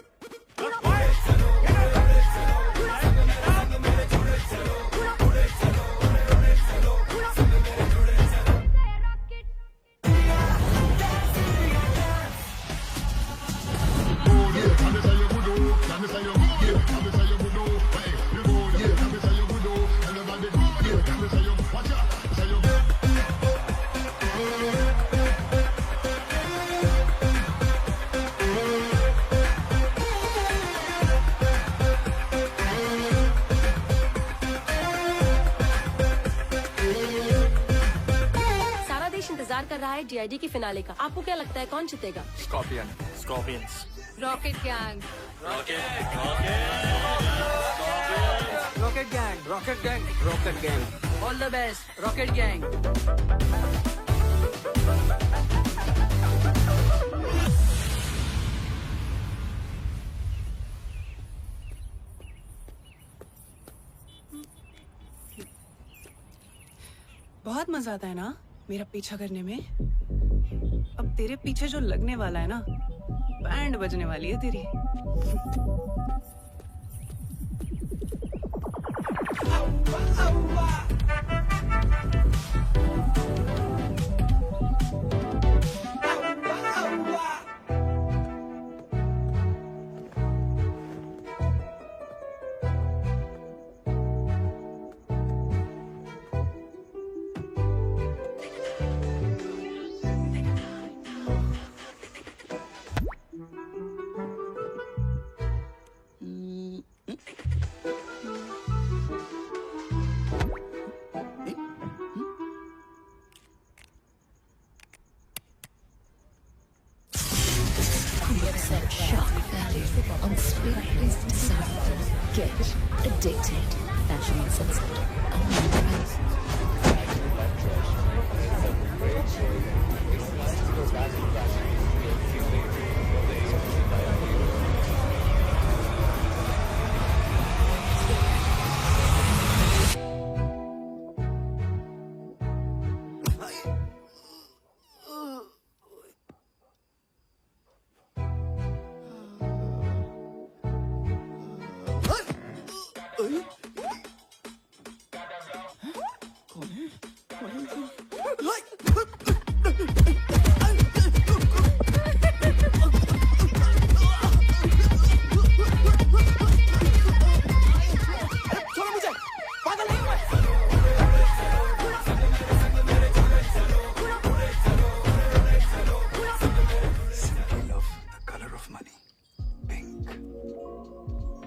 कर रहा है DID की फिनाले का। आपको क्या लगता है कौन जीतेगा? Scorpions. Rocket gang. Rocket gang. All the best, Rocket Gang. बहुत मजा आता है ना मेरा पीछा करने में। अब तेरे पीछे जो लगने वाला है ना, बैंड बजने वाली है तेरी। international sunset.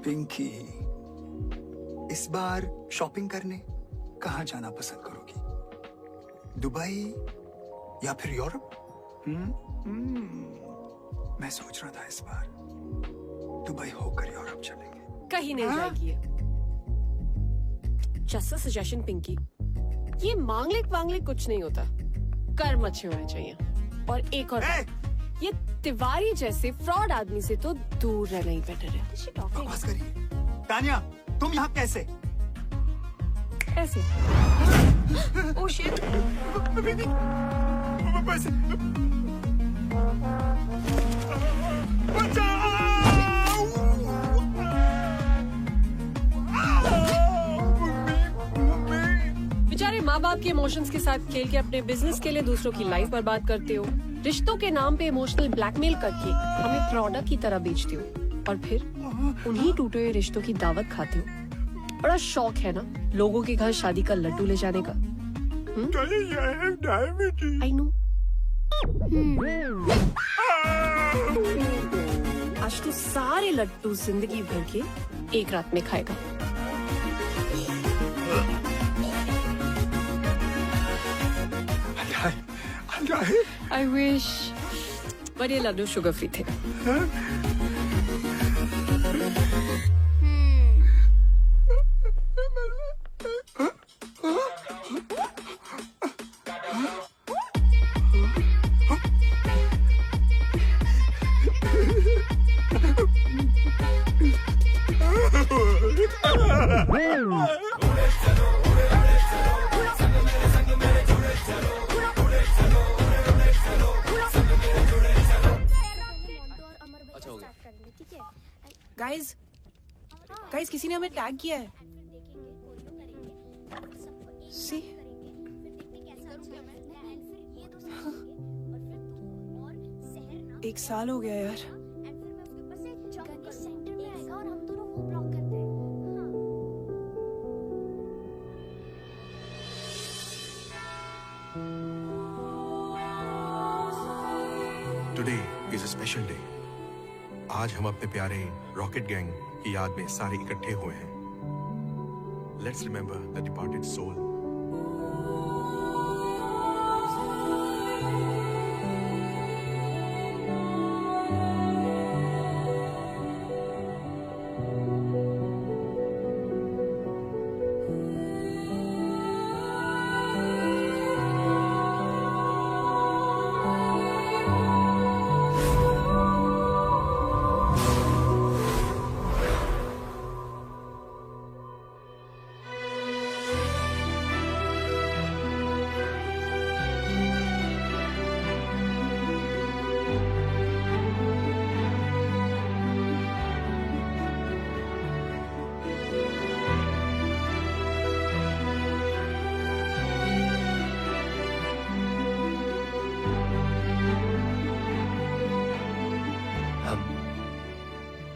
पिंकी, इस बार शॉपिंग करने कहाँ जाना पसंद करोगी? दुबई या फिर यूरोप? मैं सोच रहा था इस बार दुबई होकर यूरोप चलेंगे। कहीं नहीं जाएगी। जस्ट अ सजेशन पिंकी, ये मांगलिक वांगलिक कुछ नहीं होता, कर्म अच्छे होने चाहिए। और एक और बात, ये तिवारी जैसे फ्रॉड आदमी से तो दूर रहना ही बेटर है। बकवास करिए। तानिया, तुम यहाँ कैसे? ऐसे। Oh shit. वैसे। बेचारे माँ बाप के इमोशंस के साथ खेल के अपने बिजनेस के लिए दूसरों की लाइफ बर्बाद करते हो। रिश्तों के नाम पे इमोशनल ब्लैकमेल करके हमें प्रोडक्ट की तरह बेचते हो और फिर उन्हीं टूटे हुए रिश्तों की दावत खाते हो। बड़ा शौक है ना लोगों के घर शादी का लड्डू ले जाने का। I know. आज तो सारे लड्डू जिंदगी भर के एक रात में खाएगा। I wish, but ये लड्डू शुगर फ्री थे। गाइस किसी ने हमें टैग किया है। See? एक साल हो गया यार। Today is a special day. आज हम अपने प्यारे रॉकेट गैंग की याद में सारे इकट्ठे हुए हैं। Let's remember the departed soul.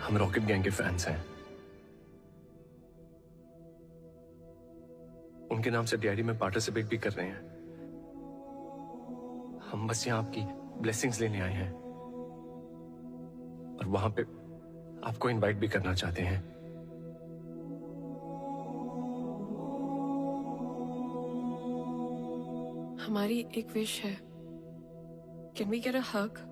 हम रॉकेट गैंग के फैंस हैं। उनके नाम से डीआईडी में पार्टिसिपेट भी कर रहे हैं। हम बस यहाँ आपकी ब्लेसिंग्स लेने आए हैं और वहां पे आपको इनवाइट भी करना चाहते हैं। हमारी एक विश है। कैन वी गेट अ हग?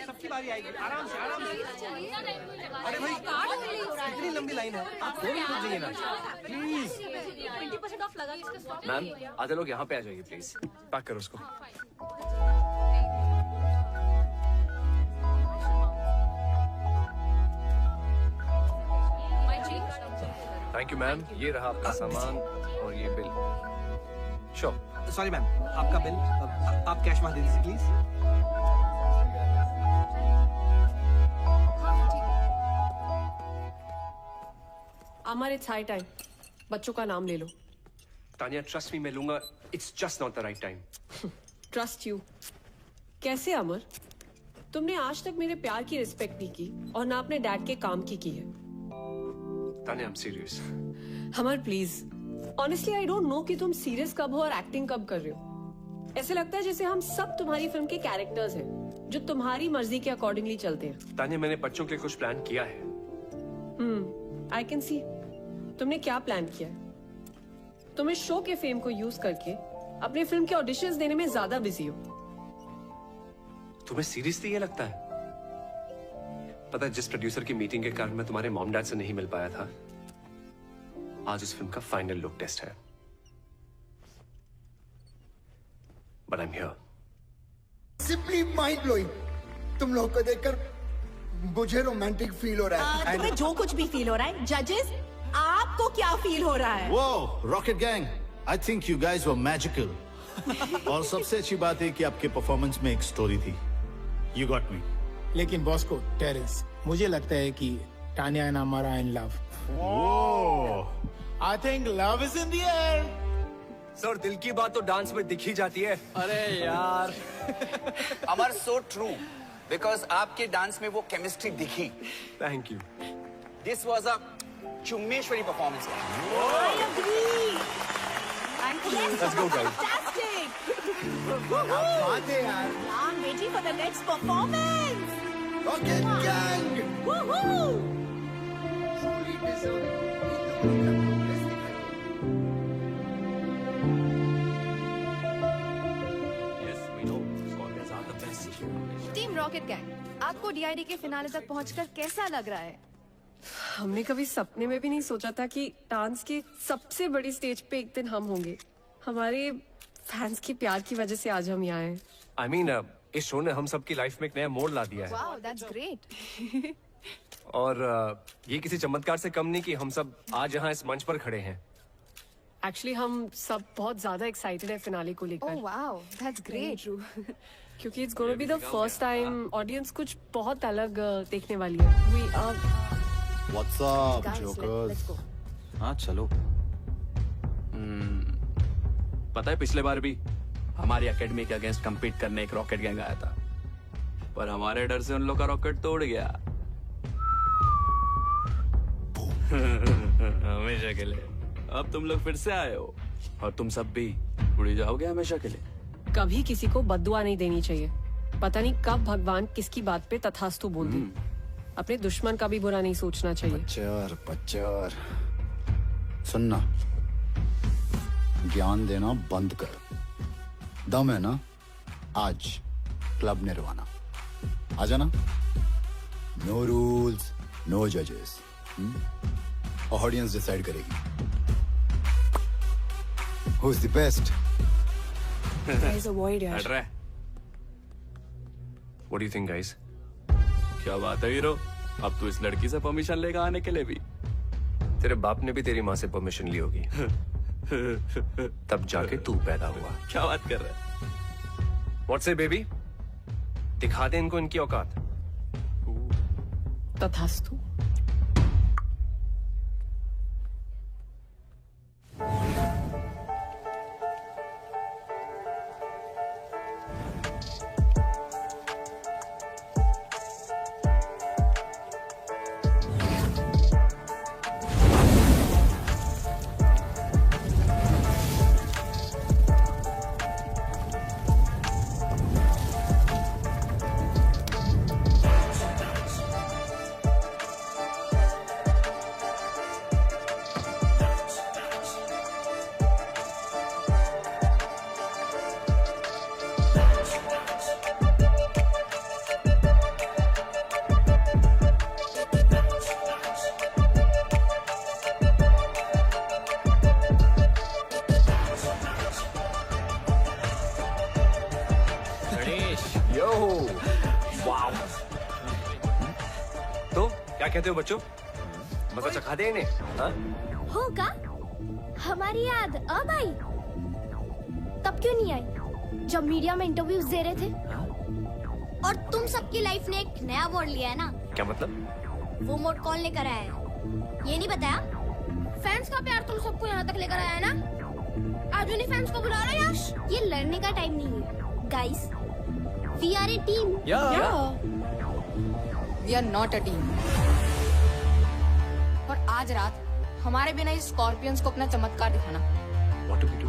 सबकी बारी आएगी, आराम से आराम से। अरे भाई इतनी लंबी लाइन है, आप थोड़ी रुक जाइए ना प्लीज। 20% ऑफ लगा इसका स्टॉक। मैम आधे लोग यहाँ पे आ जाइए प्लीज। पैक करो उसको। थैंक यू मैम, ये रहा आपका सामान और ये बिल। श्योर। सॉरी मैम, आपका बिल आप कैश में दे दीजिए please. Amar, it's high time. बच्चों का नाम ले लो। तानिया ट्रस्ट मी, मैं लूंगा। It's just not the right time. Trust you? कैसे अमर? तुमने आज तक मेरे प्यार की रिस्पेक्ट नहीं की और ना अपने डैड के काम की है। Tania I am serious. Amar please, honestly I don't know कि तुम सीरियस कब हो और एक्टिंग कब कर रहे हो। ऐसे लगता है जैसे हम सब तुम्हारी फिल्म के कैरेक्टर्स हैं जो तुम्हारी मर्जी के अकॉर्डिंगली चलते हैं। तानिया मैंने बच्चों के लिए कुछ प्लान किया है। I can see. तुमने क्या प्लान किया है? तुम इस शो के फेम को यूज करके अपने फिल्म के ऑडिशंस देने में ज्यादा बिजी हो। तुम्हें सीरियसली ये लगता है? पता है जिस प्रोड्यूसर की मीटिंग के कारण मैं तुम्हारे मॉम डैड से नहीं मिल पाया था, आज इस फिल्म का फाइनल लुक टेस्ट है। But I am here. Simply mind blowing. तुम लोगों को देखकर मुझे रोमांटिक फील हो रहा है। तुम्हें जो कुछ भी फील हो रहा है, जजेस आपको क्या फील हो रहा है? Whoa, Rocket Gang, I think you guys were magical. और सबसे अच्छी बात है कि आपके परफॉर्मेंस में एक स्टोरी थी। You got me. लेकिन बॉस को टेरेंस, मुझे लगता है कि Tania and Amar are in love. I think love is in the air. Sir दिल की बात तो डांस में दिख ही जाती है। अरे यार अमर, सो ट्रू, बिकॉज आपके डांस में वो केमिस्ट्री दिखी। Thank you. This was a चुम्मेश्वरी परफॉर्मेंस। Let's go guys. बात है यार। I'm waiting for the next performance. Rocket Gang. Woohoo! Truly deserving. Yes, we know. Scorpions are the best. Team rocket gang, आपको डीआईडी के फिनाले तक पहुंचकर कैसा लग रहा है? हमने कभी सपने में भी नहीं सोचा था कि डांस के सबसे बड़ी स्टेज पे एक दिन हम होंगे। हमारे फैंस के प्यार की वजह से आज हम यहाँ हैं। I mean, इस शो ने हम सबकी लाइफ में एक नया मोड़ ला दिया है। Wow, that's great. और ये किसी चमत्कार से कम नहीं कि हम सब आज यहाँ इस मंच पर खड़े हैं। एक्चुअली हम सब बहुत ज्यादा एक्साइटेड है फिनाले को लेकर। Oh wow, that's great. क्योंकि it's gonna be the first time audience कुछ बहुत अलग देखने वाली है। We What's up, Guys, jokers? let's go. हाँ चलो। पता है पिछले बार भी हमारी एकेडमी के अगेंस्ट compete करने एक रॉकेट गैंग आया था, पर हमारे डर से उन लोग का रॉकेट तोड़ गया। हमेशा के लिए। अब तुम लोग फिर से आए हो और तुम सब भी उड़ जाओगे हमेशा के लिए। कभी किसी को बद्दुआ नहीं देनी चाहिए। पता नहीं कब भगवान किसकी बात पे तथास्तु बोल दे। अपने दुश्मन का भी बुरा नहीं सोचना चाहिए। बच्चर सुनना, ज्ञान देना बंद कर। दम है ना, आज क्लब निर्वाणा आ जाना। नो रूल्स, नो जजेस, ऑडियंस डिसाइड करेगी who is the best. Guys, avoid यार। हट रहा है। What do you think, guys? क्या बात है हीरो, अब तू इस लड़की से परमिशन लेकर आने के लिए भी? तेरे बाप ने भी तेरी माँ से परमिशन ली होगी। तब जाके तू पैदा हुआ। क्या बात कर रहा है? What say, baby? दिखा दे इनको इनकी औकात। तथास्तु। कहते हो बच्चों? मजा चखा दे इन्हें? हाँ? होगा हमारी याद अब आई। तब क्यों नहीं आई जब मीडिया में इंटरव्यूज दे रहे थे? और तुम सबकी लाइफ ने एक नया मोड़ लिया है ना? क्या मतलब? वो मोड़ कौन लेकर आया है ये नहीं बताया? फैंस का प्यार तुम सबको यहाँ तक लेकर आया है ना? आज उन्हीं फैंस को बुला रहे यश। ये लड़ने का टाइम नहीं है guys, we are a team. We are not a team. और आज रात हमारे बिना इस स्कॉर्पियंस को अपना चमत्कार दिखाना। What do we do?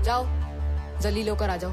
जाओ जलील होकर आ जाओ।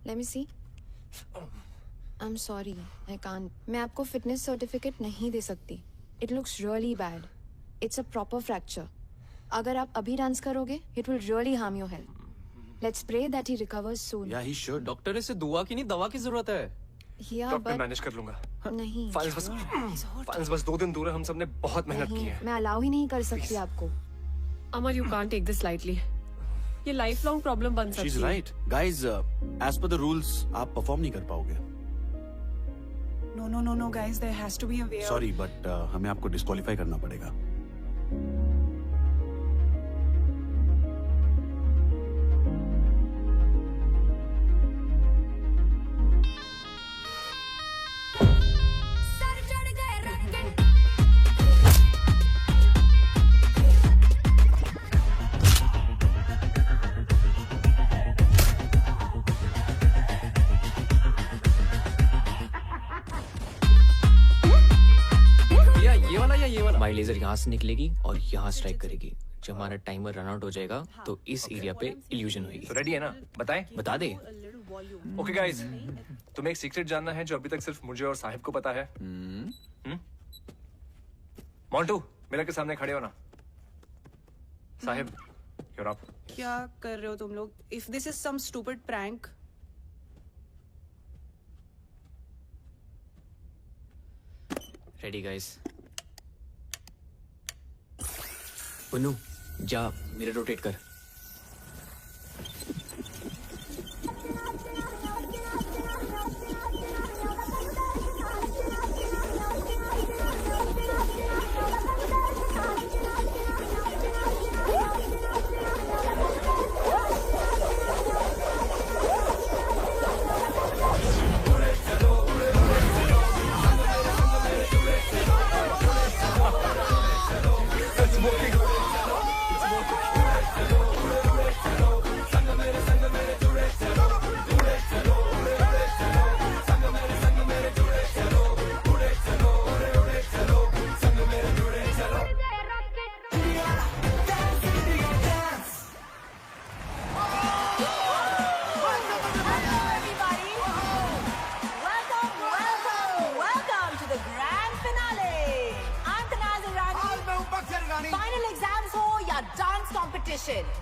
Let me see. I'm sorry, I can't. मैं आपको फिटनेस सर्टिफिकेट नहीं दे सकती. It looks really bad. It's a proper fracture. अगर आप अभी डांस करोगे, it will really harm your health. Let's pray that he recovers soon. Yeah, he should. Doctor इसे दुआ की नहीं दवा की जरूरत है. डॉक्टर Yeah, but मैनेज कर लूंगा। नहीं. फाइल्स बस 2 दिन दूर है, हम सबने बहुत मेहनत की है। मैं अलाउ ही नहीं कर सकती आपको. Amar, you can't take this lightly. ये लाइफ लॉन्ग प्रॉब्लम बन सकती है। She's right. Guys, as per the rules, आप परफॉर्म नहीं कर पाओगे। No, guys, there has to be a way. Sorry, but हमें आपको डिस्क्वालीफाई करना पड़ेगा। माई लेजर यहाँ से निकलेगी और यहाँ स्ट्राइक करेगी। जब हमारा टाइमर रन आउट हो जाएगा तो इस एरिया पे इल्यूजन होगी। तो रेडी है ना? बताएं? बता दे। ओके गाइस, तुम्हें एक सीक्रेट जानना है जो अभी तक सिर्फ मुझे और साहिब को पता है। मोंटू, मिरर के सामने खड़े हो ना। Sahib, you're up. क्या कर रहे हो तुम लोग? If this is some stupid prank. Ready guys. Punnu, जा मिरर रोटेट कर।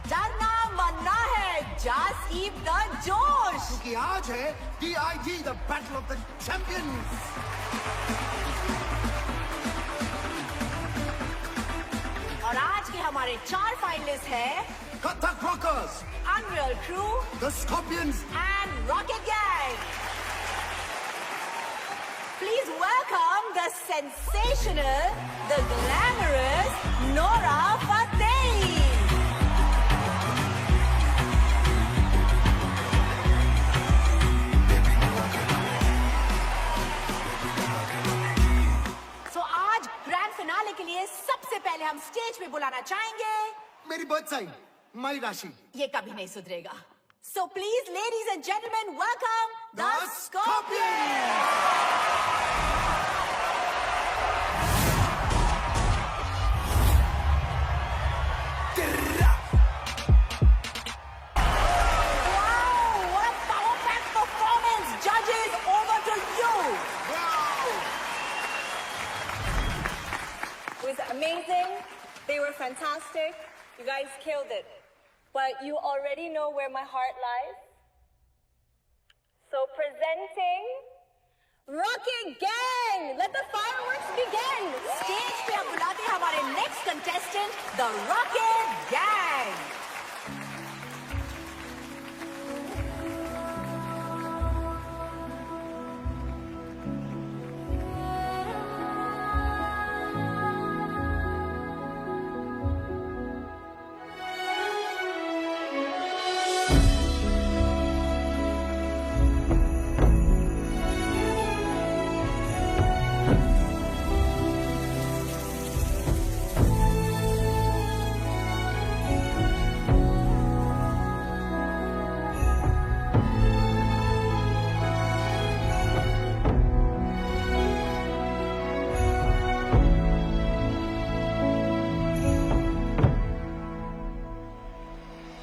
डरना मरना है, just keep the जोश। क्योंकि आज है DID, the Battle of the Champions। और आज के हमारे 4 फाइनलिस्ट हैं Kathak Rockers, Unreal Crew, The Scorpions and Rocket Gang। Please welcome the sensational, the glamorous Nora Fateh। के लिए सबसे पहले हम स्टेज पे बुलाना चाहेंगे मेरी बर्थ साइन, माई राशि। ये कभी नहीं सुधरेगा। So please, ladies and gentlemen, welcome the Scorpions! Amazing. They were fantastic. You guys killed it. But you already know where my heart lies. So presenting Rocket Gang. Let the fireworks begin. Stage पे अब बुलाते हैं हमारे next contestant, the Rocket Gang.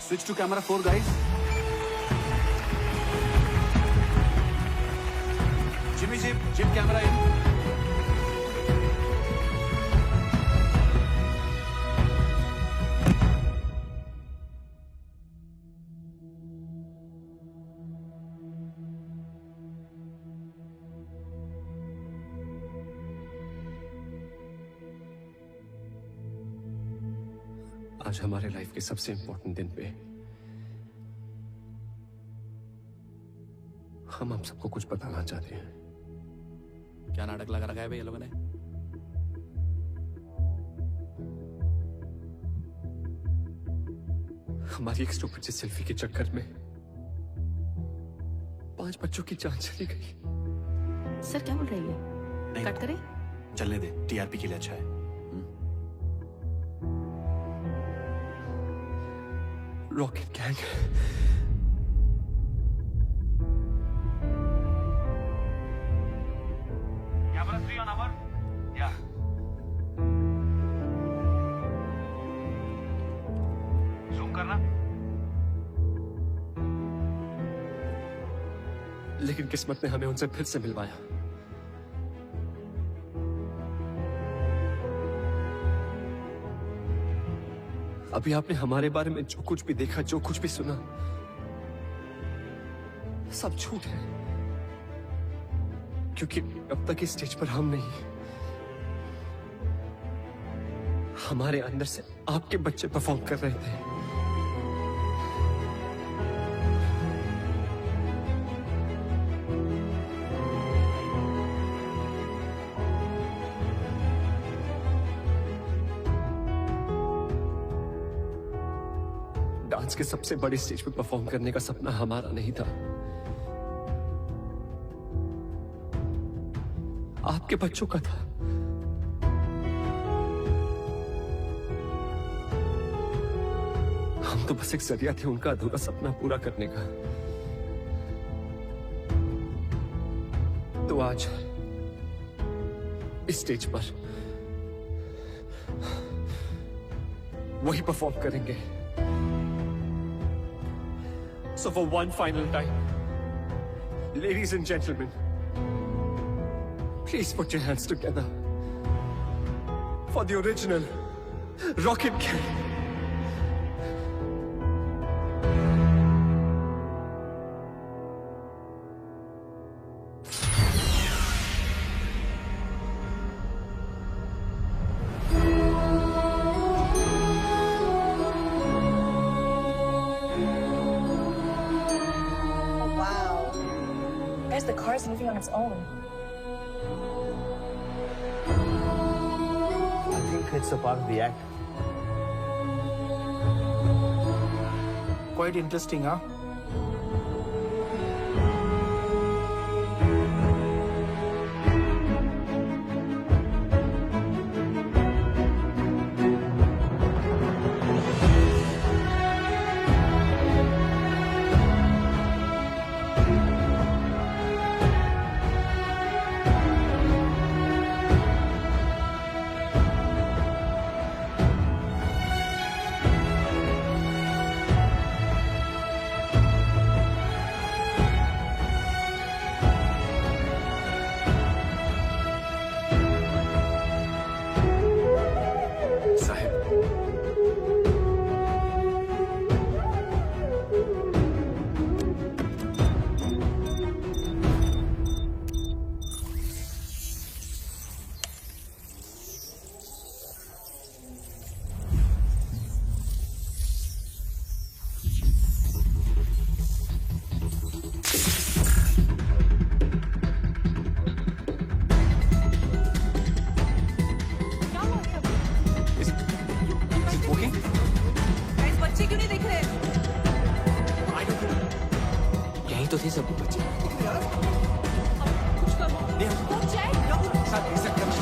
Switch to camera 4, guys. Jimmy Jib camera in. आज हमारे लाइफ के सबसे इंपॉर्टेंट दिन पे हम आप सबको कुछ बताना चाहते हैं। क्या नाटक लगा रखा है भाई ये लोगों ने? हमारी एक स्टूपिड सी सेल्फी के चक्कर में 5 बच्चों की जान चली गई। सर क्या बोल रही है? कट करें? चलने दे, टीआरपी के लिए अच्छा है। Rocket gang Camera 3 on our. Yeah. Zoom करना. लेकिन किस्मत ने हमें उनसे फिर से मिलवाया। अभी आपने हमारे बारे में जो कुछ भी देखा, जो कुछ भी सुना, सब झूठ है। क्योंकि अब तक इस स्टेज पर हम नहीं, हमारे अंदर से आपके बच्चे परफॉर्म कर रहे थे। डांस के सबसे बड़ी स्टेज पे परफॉर्म करने का सपना हमारा नहीं था, आपके बच्चों का था। हम तो बस एक जरिया थे उनका अधूरा सपना पूरा करने का। तो आज इस स्टेज पर वही परफॉर्म करेंगे। So for one final time, ladies and gentlemen, please put your hands together for the original Rocket Gang. The car is moving on its own. I think it's a part of the act. Quite interesting, huh? कुछ करो। साथ दे सकते हैं।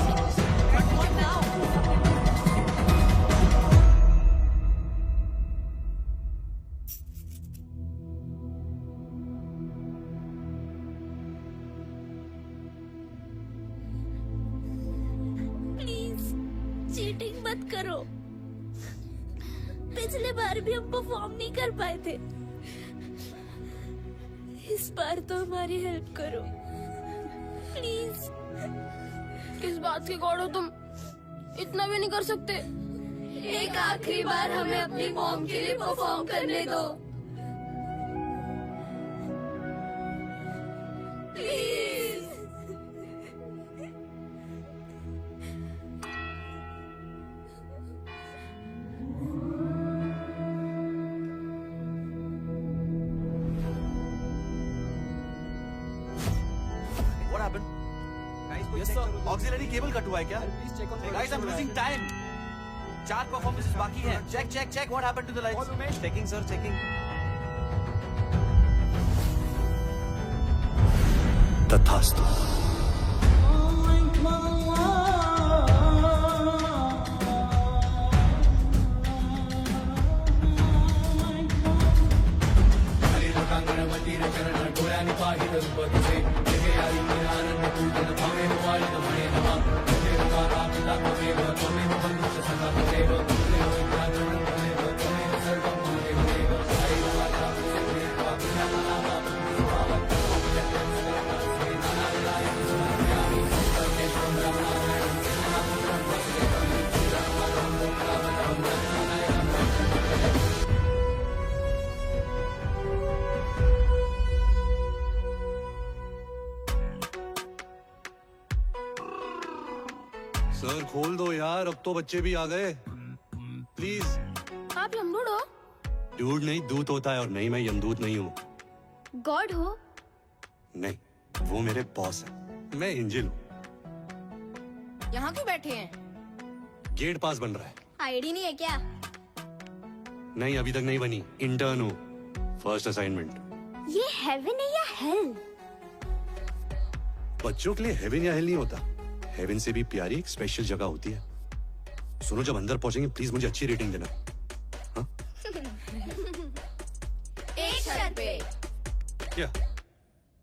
प्लीज चीटिंग मत करो। पिछले बार भी हम परफॉर्म नहीं कर पाए थे, इस बार तो हमारी हेल्प करो प्लीज। किस बात के गॉड हो तुम? इतना भी नहीं कर सकते। एक आखिरी बार हमें अपनी मॉम के लिए परफॉर्म करने दो please. What happened? Yes sir. Auxiliary cable cut हुआ है क्या? Guys, I'm losing time. 4 performances बाकी हैं. Check. What happened to the lights? Checking sir, checking. तथास्तु। सर खोल दो यार, अब तो बच्चे भी आ गए। प्लीज। आप यमदूत हो? डूड नहीं, दूत होता है, और नहीं मैं यमदूत नहीं हूँ। गॉड हो? नहीं, वो मेरे बॉस है, मैं एंजल हूँ। यहाँ क्यों बैठे हैं? गेट पास बन रहा है। आईडी नहीं है क्या? नहीं, अभी तक नहीं बनी, इंटर्न हूँ, फर्स्ट असाइनमेंट। ये हेवन है या हेल? बच्चों के लिए हेवन या हेल नहीं होता, हेवन से भी प्यारी एक स्पेशल जगह होती है। सुनो, जब अंदर पहुंचेंगे प्लीज मुझे अच्छी रेटिंग देना। हाँ? एक शर्त पे। क्या?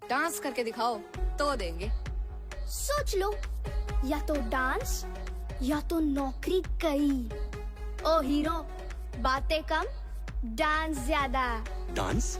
डांस करके दिखाओ तो देंगे। सोच लो, या तो डांस या तो नौकरी कई। ओ हीरो, बातें कम, डांस ज्यादा। डांस?